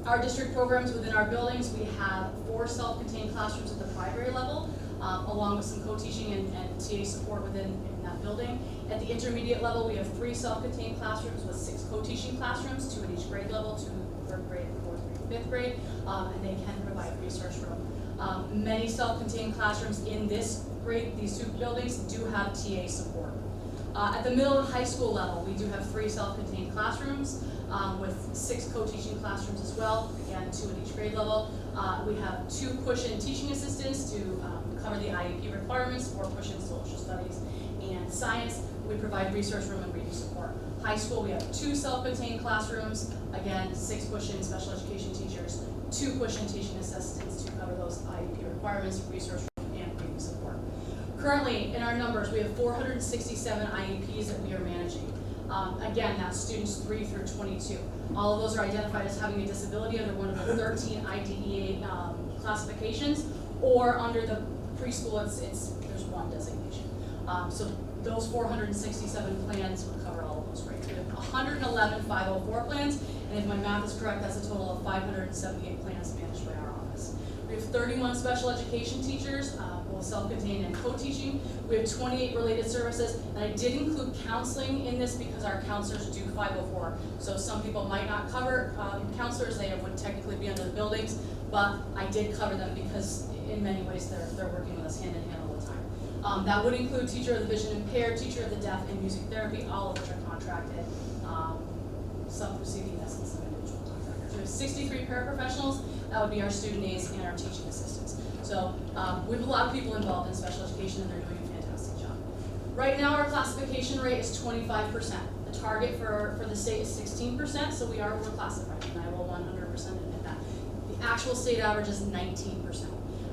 Speaker 8: Our district programs within our buildings, we have 4 self-contained classrooms at the primary level, along with some co-teaching and TA support within that building. At the intermediate level, we have 3 self-contained classrooms with 6 co-teaching classrooms, 2 at each grade level, 2 in 3rd grade, 4th grade, 5th grade, and they can provide resource room. Many self-contained classrooms in these 2 buildings do have TA support. At the middle and high school level, we do have 3 self-contained classrooms with 6 co-teaching classrooms as well, again, 2 at each grade level. We have 2 push-in teaching assistants to cover the IEP requirements for push-in social studies and science. We provide resource room and reading support. High school, we have 2 self-contained classrooms, again, 6 push-in special education teachers, 2 push-in teaching assistants to cover those IEP requirements, resource room, and reading support. Currently, in our numbers, we have 467 IEPs that we are managing. Again, that's students 3 through 22. All of those are identified as having a disability under one of the 13 IDEA classifications, or under the preschool, there's 1 designation. So those 467 plans would cover all of those rates. We have 111 504 plans, and if my math is correct, that's a total of 578 plans managed by our office. We have 31 special education teachers, both self-contained and co-teaching. We have 28 related services, and I did include counseling in this because our counselors do 504. So some people might not cover counselors, they would technically be under the buildings, but I did cover them because in many ways they're working with us hand in hand all the time. That would include teacher of the vision impaired, teacher of the deaf, and music therapy, all of which are contracted. some through CVS and some individual contractors. We have 63 paraprofessionals, that would be our student aides and our teaching assistants. So we have a lot of people involved in special education and they're doing a fantastic job. Right now our classification rate is 25%. The target for the state is 16%, so we're classified, and I will 100% admit that. The actual state average is 19%.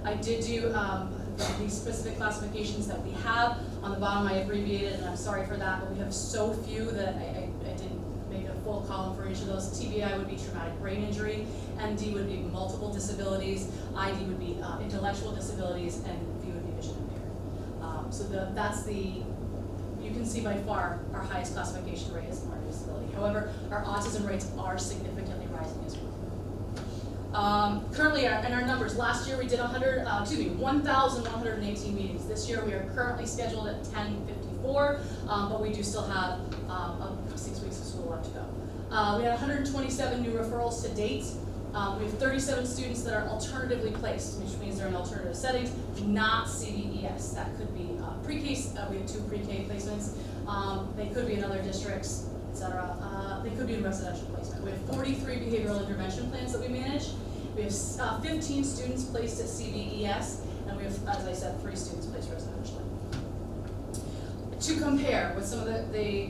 Speaker 8: I did do these specific classifications that we have. On the bottom I abbreviated, and I'm sorry for that, but we have so few that I didn't make a full column for each of those. TBI would be traumatic brain injury, MD would be multiple disabilities, ID would be intellectual disabilities, and V would be vision impaired. So you can see by far our highest classification rate is learning disability. However, our autism rates are significantly rising as well. Currently, in our numbers, last year we did 1,118 meetings. This year we are currently scheduled at 1054, but we do still have 6 weeks of school left to go. We had 127 new referrals to date. We have 37 students that are alternatively placed, which means they're in alternative settings, not CVES. That could be pre-K, we have 2 pre-K placements. They could be in other districts, etc. They could be in residential placement. We have 43 behavioral intervention plans that we manage. We have 15 students placed at CVES, and we have, as I said, 3 students placed residentially. To compare with some of the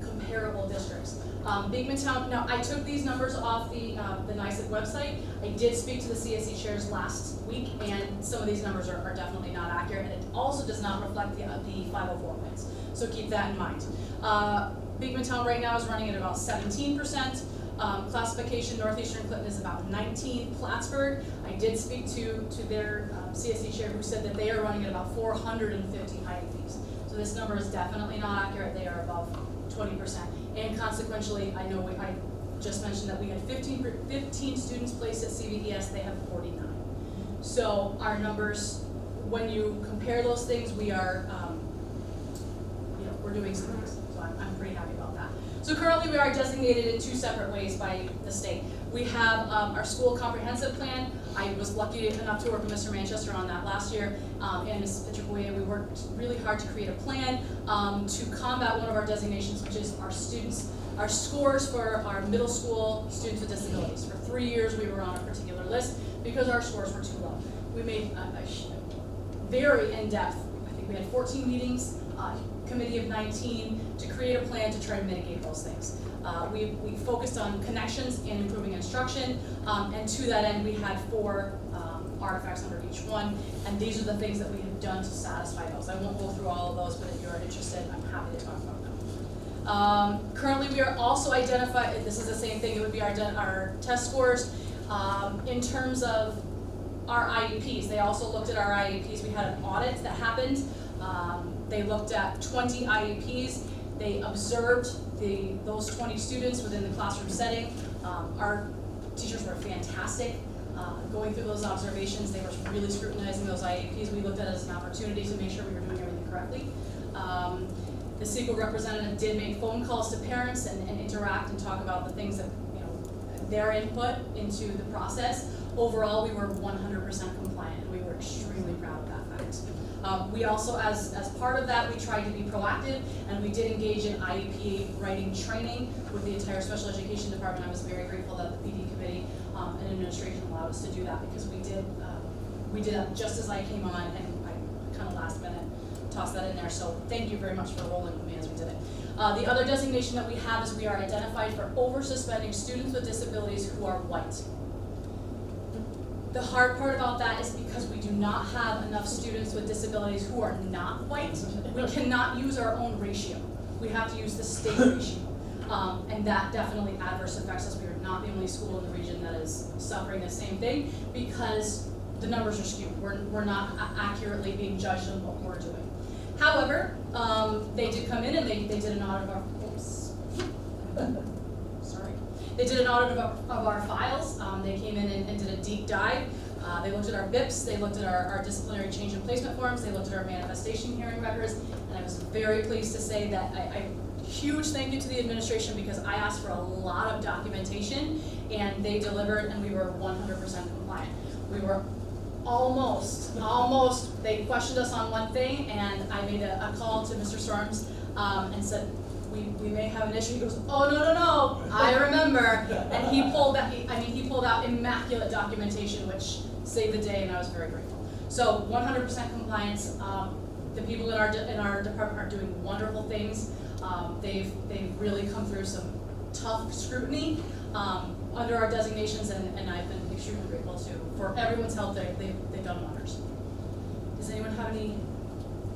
Speaker 8: comparable districts. Binghamtown, now I took these numbers off the NICET website. I did speak to the CSE chairs last week, and some of these numbers are definitely not accurate, and it also does not reflect the 504 plans. So keep that in mind. Binghamtown right now is running at about 17%. Classification, Northeastern Clinton is about 19. Plattsburgh, I did speak to their CSE chair who said that they are running at about 450 IEPs. So this number is definitely not accurate. They are above 20%. And consequentially, I know I just mentioned that we had 15 students placed at CVES, they have 49. So our numbers, when you compare those things, we are, we're doing some things. So I'm pretty happy about that. So currently we are designated in 2 separate ways by the state. We have our school comprehensive plan. I was lucky enough to work with Mr. Manchester on that last year, and Ms. Petricoya. We worked really hard to create a plan to combat one of our designations, which is our scores for our middle school students with disabilities. For 3 years we were on a particular list because our scores were too low. We made a very in-depth, I think we had 14 meetings, committee of 19, to create a plan to try to mitigate those things. We focused on connections and improving instruction, and to that end we had 4 artifacts under each one, and these are the things that we have done to satisfy those. I won't go through all of those, but if you're interested, I'm happy to talk about them. Currently we are also identified, this is the same thing, it would be our test scores. In terms of our IEPs, they also looked at our IEPs. We had an audit that happened. They looked at 20 IEPs. They observed those 20 students within the classroom setting. Our teachers were fantastic. Going through those observations, they were really scrutinizing those IEPs. We looked at it as an opportunity to make sure we were doing everything correctly. The CEQA representative did make phone calls to parents and interact and talk about the things that, their input into the process. Overall, we were 100% compliant, and we were extremely proud of that fact. We also, as part of that, we tried to be proactive, and we did engage in IEP writing training with the entire special education department. I was very grateful that the PD committee and administration allowed us to do that, because we did that just as I came on, and I kind of last minute tossed that in there. So thank you very much for rolling with me as we did it. The other designation that we have is we are identified for over-suspending students with disabilities who are white. The hard part about that is because we do not have enough students with disabilities who are not white, we cannot use our own ratio. We have to use the state ratio. And that definitely adverse affects us. We are not the only school in the region that is suffering the same thing, because the numbers are skewed. We're not accurately being judged on what we're doing. However, they did come in and they did an audit of our, They did an audit of our files. They came in and did a deep dive. They looked at our BIPs, they looked at our disciplinary change in placement forms, they looked at our manifestation hearing records, and I was very pleased to say that huge thank you to the administration, because I asked for a lot of documentation and they delivered, and we were 100% compliant. We were almost, they questioned us on one thing, and I made a call to Mr. Storms and said,
Speaker 13: we may have an issue. He goes, oh, no, I remember. And he pulled out immaculate documentation, which saved the day, and I was very grateful. So 100% compliance. The people in our department are doing wonderful things. They've really come through some tough scrutiny under our designations, and I've been extremely grateful too. For everyone's help, they've done wonders. Does anyone have any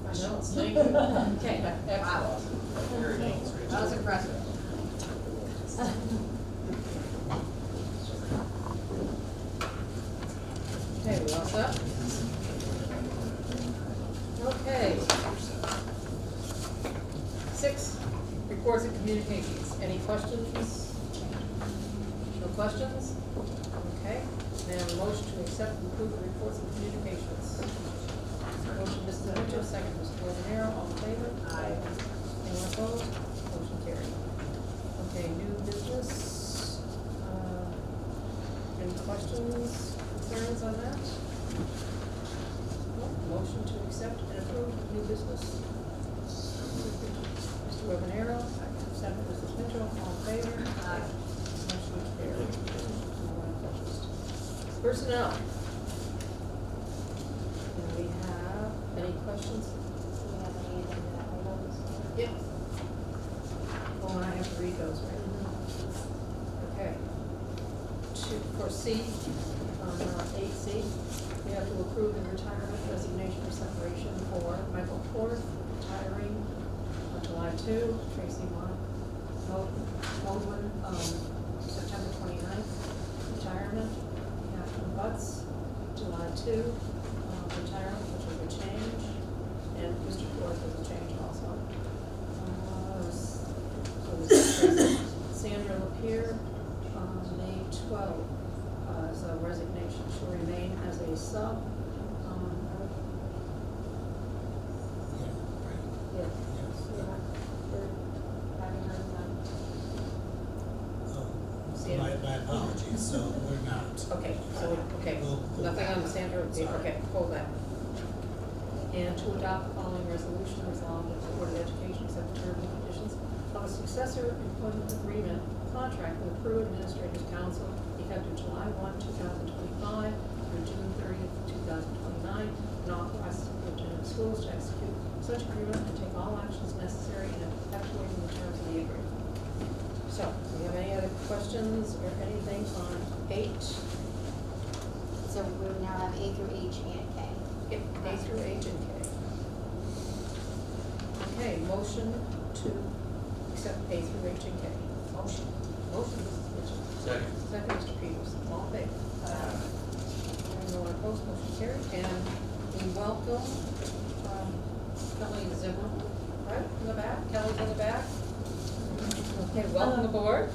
Speaker 13: questions?
Speaker 1: No, thank you.
Speaker 13: Okay.
Speaker 1: Wow. That was impressive. Okay, we all set? Okay. 6, reports and communications. Any questions? No questions? Okay, may I have a motion to accept and approve the reports and communications? Motion, Mr. Mitchell, second, Mr. Webanero, all in favor? Aye. Anyone opposed? Motion carried. Okay, new business. Any questions, concerns on that? No? Motion to accept and approve new business. Mr. Webanero, second, Mrs. Mitchell, all in favor? Aye. Motion carried. No one opposed. Personnel. And we have, any questions?
Speaker 4: Do we have any agenda items?
Speaker 1: Yep. Oh, and I have to read those, right? Okay. For C, on 8C, we have to approve the retirement resignation or separation for Michael Ford, retiring on July 2, Tracy Moldwin, September 29th, retirement. Catherine Butts, July 2, retirement, which was a change, and Mr. Ford was a change also. So this is Sandra Lapierre, May 12, as a resignation. She'll remain as a sub. Yeah.
Speaker 5: My apologies, so we're not.
Speaker 1: Okay, so, nothing on Sandra Lapierre, okay, hold that. And to adopt the following resolution, resolved that the Board of Education accept the terms and conditions of a successor employment agreement contract with the Peru Administrators Council effective July 1, 2025 through June 30th, 2029, and authorize the superintendent of schools to execute such agreement and take all actions necessary in effectuating the terms of the agreement. So, do you have any other questions or anything on 8?
Speaker 4: So we now have A through H and K.
Speaker 1: Yep, A through H and K. Okay, motion to accept A through H and K. Motion, Mrs. Mitchell. Second, Mr. Peters. All in favor? No one opposed, motion carried. And we welcome Kelly Zimmerman, right, in the back. Kelly's in the back. Okay, welcome aboard.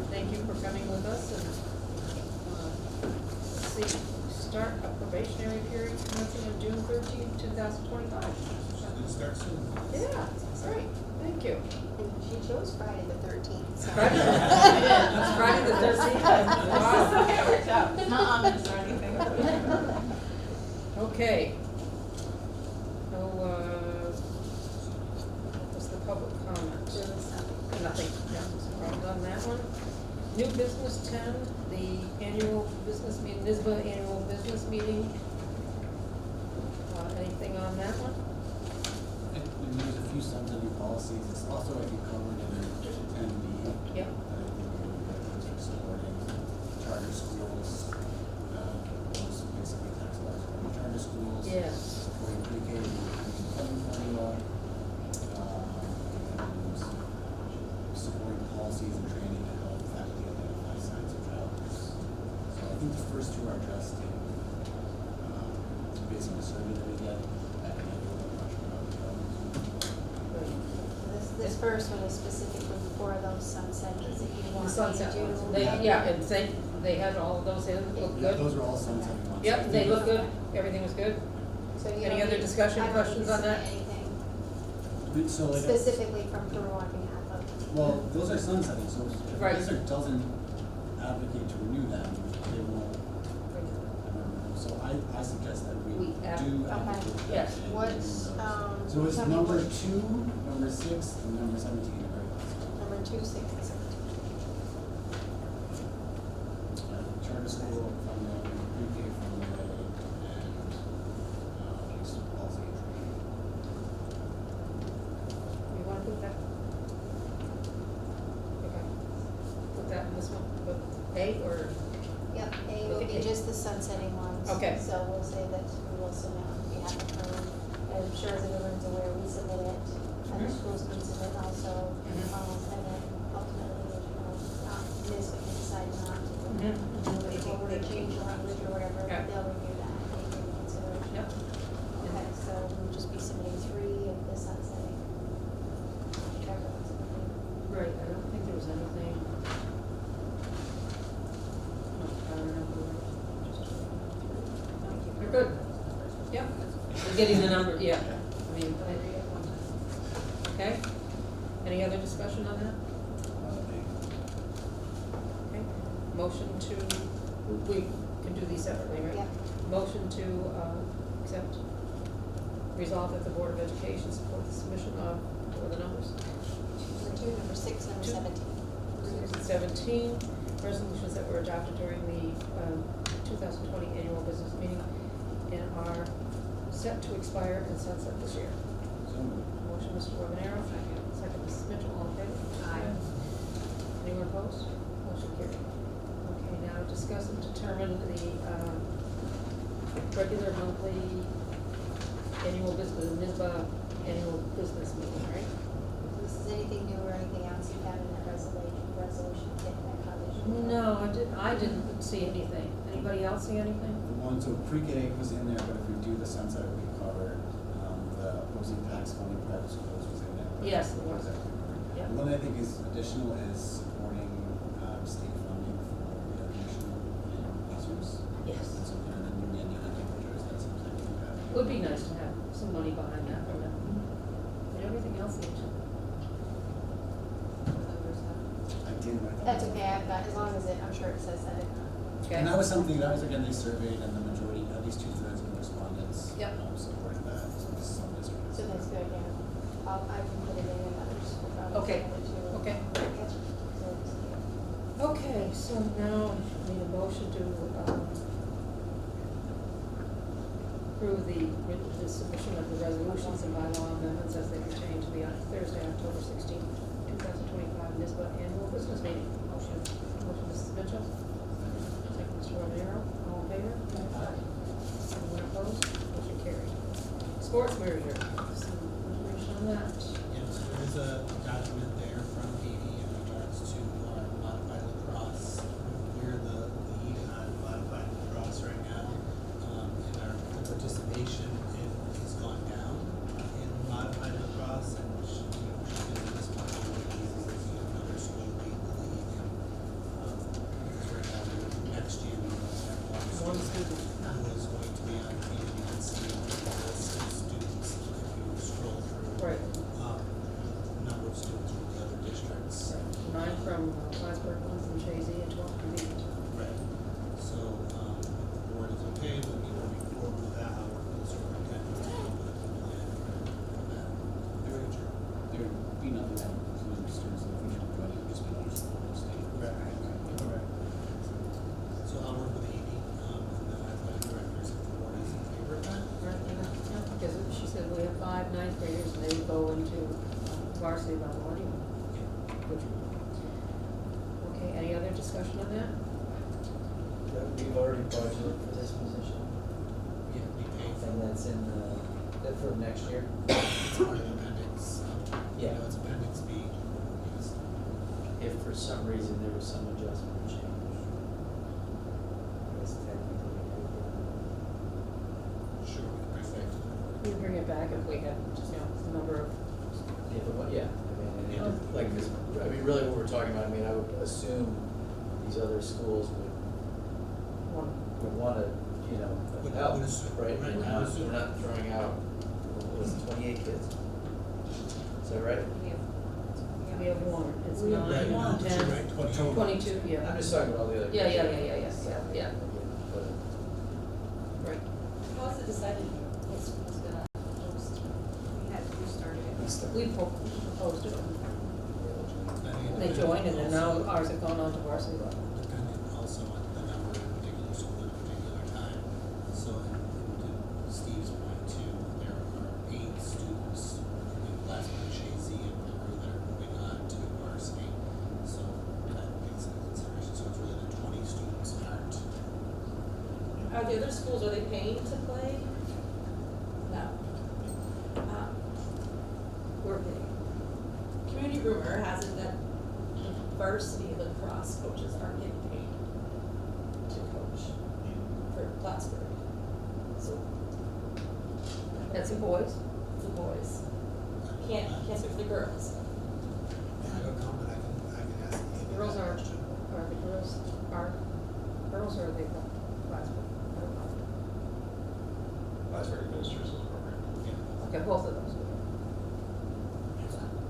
Speaker 1: Thank you for coming with us, and let's see, start a probationary period commencing on June 13th, 2025.
Speaker 5: Should start soon.
Speaker 1: Yeah, that's great, thank you.
Speaker 4: She chose Friday the 13th, so.
Speaker 1: Friday, that's Friday the 13th. Wow.
Speaker 8: Okay, it worked out. Not ominous or anything.
Speaker 1: Okay. So, what's the public comment? Nothing, yeah, so we're done that one. New business 10, the annual business meeting, NISBA annual business meeting. Anything on that one?
Speaker 9: And there's a few subsidy policies, it's also, I think, covered in 10B.
Speaker 1: Yep.
Speaker 9: That I think is for supporting charter schools, those basically tax laws for charter schools.
Speaker 1: Yeah.
Speaker 9: Supporting pre-K and formula, and supporting policies and training to help faculty identify signs of child abuse. So I think the first two are addressed in, based on the survey that we get, I don't know much about the others.
Speaker 4: This first one is specifically for those sunsettings that you
Speaker 1: The
Speaker 4: want
Speaker 1: sunset
Speaker 4: me to
Speaker 1: ones.
Speaker 4: do.
Speaker 1: Yeah, and they had all of those in, look
Speaker 9: Yeah,
Speaker 1: good?
Speaker 9: those are all sunsetting ones. I
Speaker 1: Yep,
Speaker 9: think
Speaker 1: they look good, everything was good?
Speaker 4: So you
Speaker 1: Any
Speaker 4: don't
Speaker 1: other
Speaker 4: need-
Speaker 1: discussion,
Speaker 4: I don't
Speaker 1: questions
Speaker 4: need to
Speaker 1: on that?
Speaker 4: submit anything
Speaker 9: So like,
Speaker 4: specifically from Peru on behalf of.
Speaker 9: well, those are sunsetting, so if the
Speaker 1: Right.
Speaker 9: district doesn't advocate to renew them, they won't. So I suggest that we
Speaker 1: We
Speaker 9: do
Speaker 1: add-
Speaker 9: advocate.
Speaker 4: Okay.
Speaker 1: Yes.
Speaker 9: and
Speaker 4: What's,
Speaker 9: renew those. So it's
Speaker 4: tell me
Speaker 9: number
Speaker 4: what-
Speaker 9: 2, number 6 and number 17 are very last.
Speaker 4: Number 2, 6, and 17.
Speaker 9: Charter school funding, pre-K funding, and police policy and training.
Speaker 1: You wanna put that? Okay. Put that in this one, put A or,
Speaker 4: Yep, A will be just the sunsetting ones.
Speaker 1: Okay.
Speaker 4: So we'll say that we will submit on behalf of her. And I'm sure as everyone's aware, we submit it, and the
Speaker 1: Mhm.
Speaker 4: schools can submit also.
Speaker 1: Mhm.
Speaker 4: And then ultimately, Ms. can decide not to
Speaker 1: Mhm.
Speaker 4: move it forward or change the language or whatever,
Speaker 1: Yeah.
Speaker 4: they'll review that and take into consideration.
Speaker 1: yep,
Speaker 4: Okay, so we'll just be submitting 3 of the sunsetting. Whichever one's submitting.
Speaker 1: right, I don't think there was anything. No, I don't remember. You're good. Yep, we're getting the number, yeah, I mean, okay? Any other discussion on that? Okay, motion to, we can do these separately, right?
Speaker 4: Yeah.
Speaker 1: Motion to accept, resolve that the Board of Education support the submission of, what are the numbers?
Speaker 4: Number 2, number 6, number 17.
Speaker 1: 17 resolutions that were adopted during the 2020 annual business meeting and are set to expire and sunset this year.
Speaker 9: So moved.
Speaker 1: Motion, Mr. Webanero. Second, Mrs. Mitchell, all in favor?
Speaker 12: Aye.
Speaker 1: Anyone opposed? Motion carried. Okay, now discuss and determine the regular monthly annual business, NISBA annual business meeting, right?
Speaker 4: If this is anything new or anything else you have in that resolution, get that coverage.
Speaker 1: No, I didn't see anything. Anybody else see anything?
Speaker 9: The one, so pre-K was in there, but if we do the sunset, we covered, the opposing tax funding private schools was in there. but
Speaker 1: Yes, it
Speaker 9: what
Speaker 1: was.
Speaker 9: is that covered?
Speaker 1: Yeah.
Speaker 9: The one that I think is additional is supporting, state funding for the air conditioning in classrooms.
Speaker 1: Yes.
Speaker 9: That's something, and then new menu and temperatures, that's something we have.
Speaker 1: Would be nice to have some money behind that, wouldn't it? And everything else needs to.
Speaker 9: I did, but I thought.
Speaker 4: That's okay, I've got, as long as it, I'm sure it says that.
Speaker 1: Okay.
Speaker 9: And that was something, that was again, they surveyed and the majority, at least 2/3 of the respondents.
Speaker 1: Yep.
Speaker 9: Supported that, so this is some districts.
Speaker 4: So that's good, yeah. I can put it in and others will probably.
Speaker 1: Okay,
Speaker 4: send it to-
Speaker 1: okay.
Speaker 4: Yeah. So,
Speaker 1: Okay, so now I need a motion to approve the submission of the resolutions and bylaw amendments as they pertain to the Thursday, October 16, 2025 NISBA annual business meeting. Motion, Mrs. Mitchell. Second, Mr. Romero. All in favor? Anyone opposed? Motion carried. Sports merger. Some information on that.
Speaker 5: Yes, there is a document there from Katie in regards to our modified lacrosse. We're the lead on modified lacrosse right now. And our participation has gone down in modified lacrosse, and she did this one of the reasons that we have another school lead the league. Because right now, next year, we must have one student who is going to be on the team. You can see on the list of students, if you scroll through.
Speaker 1: Right.
Speaker 5: The number of students from the other districts.
Speaker 1: 9 from Plattsburgh, 1 from Chazy, and 12 from Beacon.
Speaker 5: Right. So, if the board is okay with me moving forward with that, I'll work with the superintendent to come up with a plan for that.
Speaker 9: There would be nothing that would include students in the future, but it would just be another school in the state.
Speaker 5: Correct. So I'll work with Amy, and the athletic directors if the board is in favor of that.
Speaker 1: Right, yeah, because she said we have 5 ninth graders and they would go into varsity level anyway. Which, okay, any other discussion on that?
Speaker 11: We've already budgeted for this position,
Speaker 5: Yeah, we pay for
Speaker 11: and that's in that for next year.
Speaker 5: it's part of appendix,
Speaker 11: Yeah.
Speaker 5: it's appendix B. Yes.
Speaker 11: If for some reason there was some adjustment or change. I guess technically we could,
Speaker 5: Sure, we can bring back to the board.
Speaker 1: We bring it back if we have, the number of,
Speaker 11: if it wa- yeah, I mean, and
Speaker 1: Yeah.
Speaker 11: like this, I mean, really what we're talking about, I mean, I would assume these other schools would wanna, you know,
Speaker 5: Would-
Speaker 11: help,
Speaker 5: would assume,
Speaker 11: right?
Speaker 5: right,
Speaker 11: We're
Speaker 5: would
Speaker 11: not,
Speaker 5: assume.
Speaker 11: we're not throwing out, what was it, 28 kids? Is that right?
Speaker 1: we have 1, it's
Speaker 10: We have
Speaker 1: 9,
Speaker 10: one.
Speaker 1: 10,
Speaker 5: Right, 22.
Speaker 1: 22, yeah.
Speaker 11: I'm just talking about all the other.
Speaker 1: Yeah,
Speaker 11: kids.
Speaker 1: yeah.
Speaker 11: But,
Speaker 1: Right.
Speaker 8: How was it decided which school's gonna host?
Speaker 6: We had restarted it.
Speaker 1: We proposed it.
Speaker 5: I mean,
Speaker 1: They joined and then now
Speaker 5: also-
Speaker 1: ours have gone on to varsity level.
Speaker 5: Depending also on the number of particular school at a particular time. So, to Steve's point too, there are 8 students in class one Shazy and Peru that are moving on to varsity. So that takes into consideration, so it's really the 20 students aren't.
Speaker 8: Are the other schools, are they paying to play? No.
Speaker 1: We're paying.
Speaker 8: Community rumor has it that the varsity lacrosse coaches aren't getting paid to coach for Plattsburgh. So
Speaker 1: That's the boys.
Speaker 8: the boys can't speak for the girls.
Speaker 5: Yeah, I don't know, but I can ask Amy
Speaker 1: Girls
Speaker 5: that
Speaker 1: are,
Speaker 5: question.
Speaker 1: girls are the class.
Speaker 2: Plattsburgh administers this program.
Speaker 5: Yeah.
Speaker 1: Okay, both of those.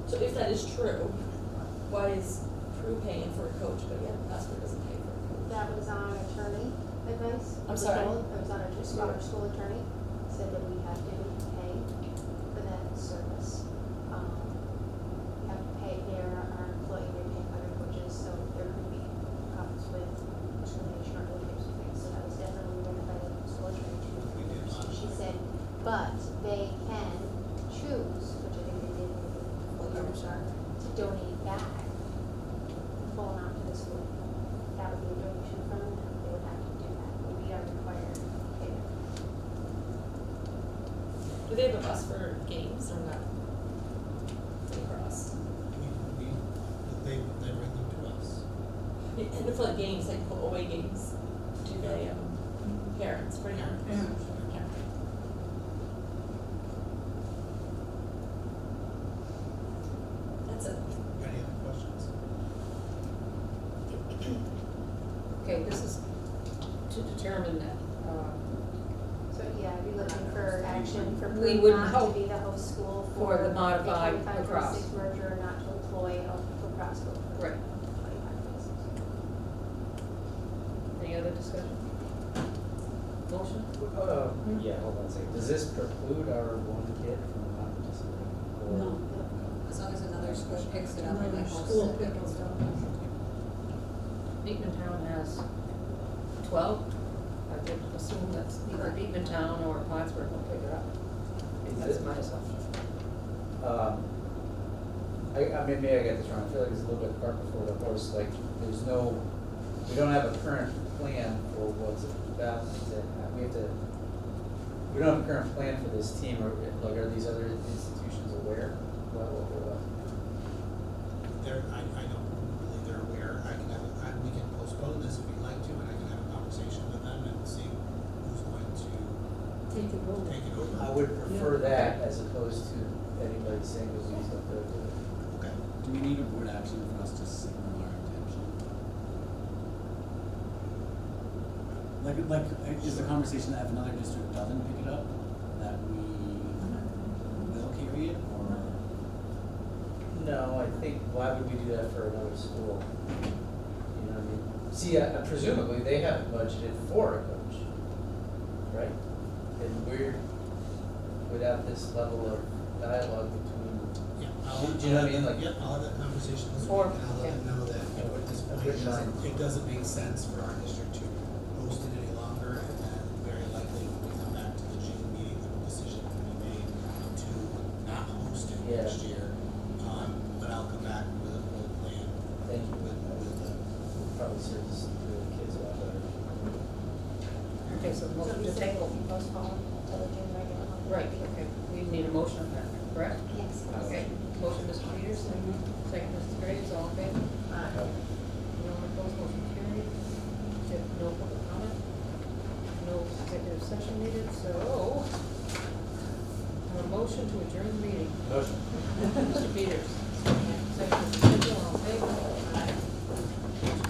Speaker 8: So if that is true, why is Peru paying for a coach, but yet Plattsburgh doesn't pay for a coach?
Speaker 4: That was our attorney advice.
Speaker 8: I'm sorry?
Speaker 4: It was our school attorney, said that we have to pay for that service. We have to pay our employee, we pay other coaches, so there could be conflicts with discrimination or other types of things. So that was definitely run by the school attorney too.
Speaker 5: We did not.
Speaker 4: She said, but they can choose, which I think they did maybe to donate back the full amount to the school. That would be a donation from them, they would have to do that, but we are required to pay them.
Speaker 8: Do they have a bus for games or not? Lacrosse.
Speaker 5: They bring them to us.
Speaker 8: And for like games, like away games, do they, parents bring them?
Speaker 5: Parents.
Speaker 8: Yeah. That's it.
Speaker 5: Any other questions?
Speaker 1: Okay, this is to determine that,
Speaker 4: So, yeah, I'd be looking for action for
Speaker 1: We
Speaker 4: Peru
Speaker 1: would
Speaker 4: not
Speaker 1: hope
Speaker 4: to be the host school
Speaker 1: for
Speaker 4: for
Speaker 1: the modified
Speaker 4: a 25-26
Speaker 1: lacrosse.
Speaker 4: merger, not to employ a lacrosse coach for
Speaker 1: Right.
Speaker 4: 25-26.
Speaker 1: Any other discussion? Motion?
Speaker 11: Yeah, hold on a second. Does this preclude our one kid from not participating? Or-
Speaker 10: No.
Speaker 12: As long as another school picks it up and
Speaker 10: Another
Speaker 12: they host
Speaker 10: school
Speaker 12: it,
Speaker 10: picks it up.
Speaker 1: Beekman Town has 12. I would assume that's either Beekman Town or Plattsburgh will pick it up.
Speaker 11: Is
Speaker 1: That's
Speaker 11: it-
Speaker 1: my assumption.
Speaker 11: I mean, maybe I get this wrong, I feel like it's a little bit cart before the horse, like, there's no, we don't have a current plan for what's about, we have to, we don't have a current plan for this team, or, like, are these other institutions aware? Well,
Speaker 5: I don't believe they're aware. We can postpone this if we'd like to, and I can have a conversation with them and see who's going to
Speaker 10: Take it over.
Speaker 5: take it over.
Speaker 11: I would prefer that as opposed to anybody saying that we need to do it.
Speaker 5: Okay.
Speaker 9: Do we need a board action for us to signal our intention? Like, is the conversation that if another district doesn't pick it up, that we will carry it, or?
Speaker 11: No, I think, why would we do that for another school? You know what I mean? See, presumably, they haven't budgeted for a coach, right? And we're, without this level of dialogue between,
Speaker 5: Yeah.
Speaker 11: Do you know what I mean? Like-
Speaker 5: Yeah, I'll have that conversation this week,
Speaker 1: Or-
Speaker 5: and I'll let them know that, you know, at this point, it doesn't make sense for our district to host it any longer, and then very likely when we come back to the June meeting, the decision will be made to not host it
Speaker 11: Yeah.
Speaker 5: next year. But I'll come back with a plan
Speaker 11: thank you,
Speaker 5: with the,
Speaker 11: probably serves the kids a lot better.
Speaker 1: Okay, so motion to table.
Speaker 4: Postpone till the June regular one.
Speaker 1: Right, okay. We need a motion on that, correct?
Speaker 4: Yes.
Speaker 1: Okay. Motion, Mr. Peters, second, Mrs. Graves, all in favor? No one opposed, motion carried. No public comment? No executive session needed, so a motion to adjourn the meeting.
Speaker 11: Motion.
Speaker 1: Mr. Peters,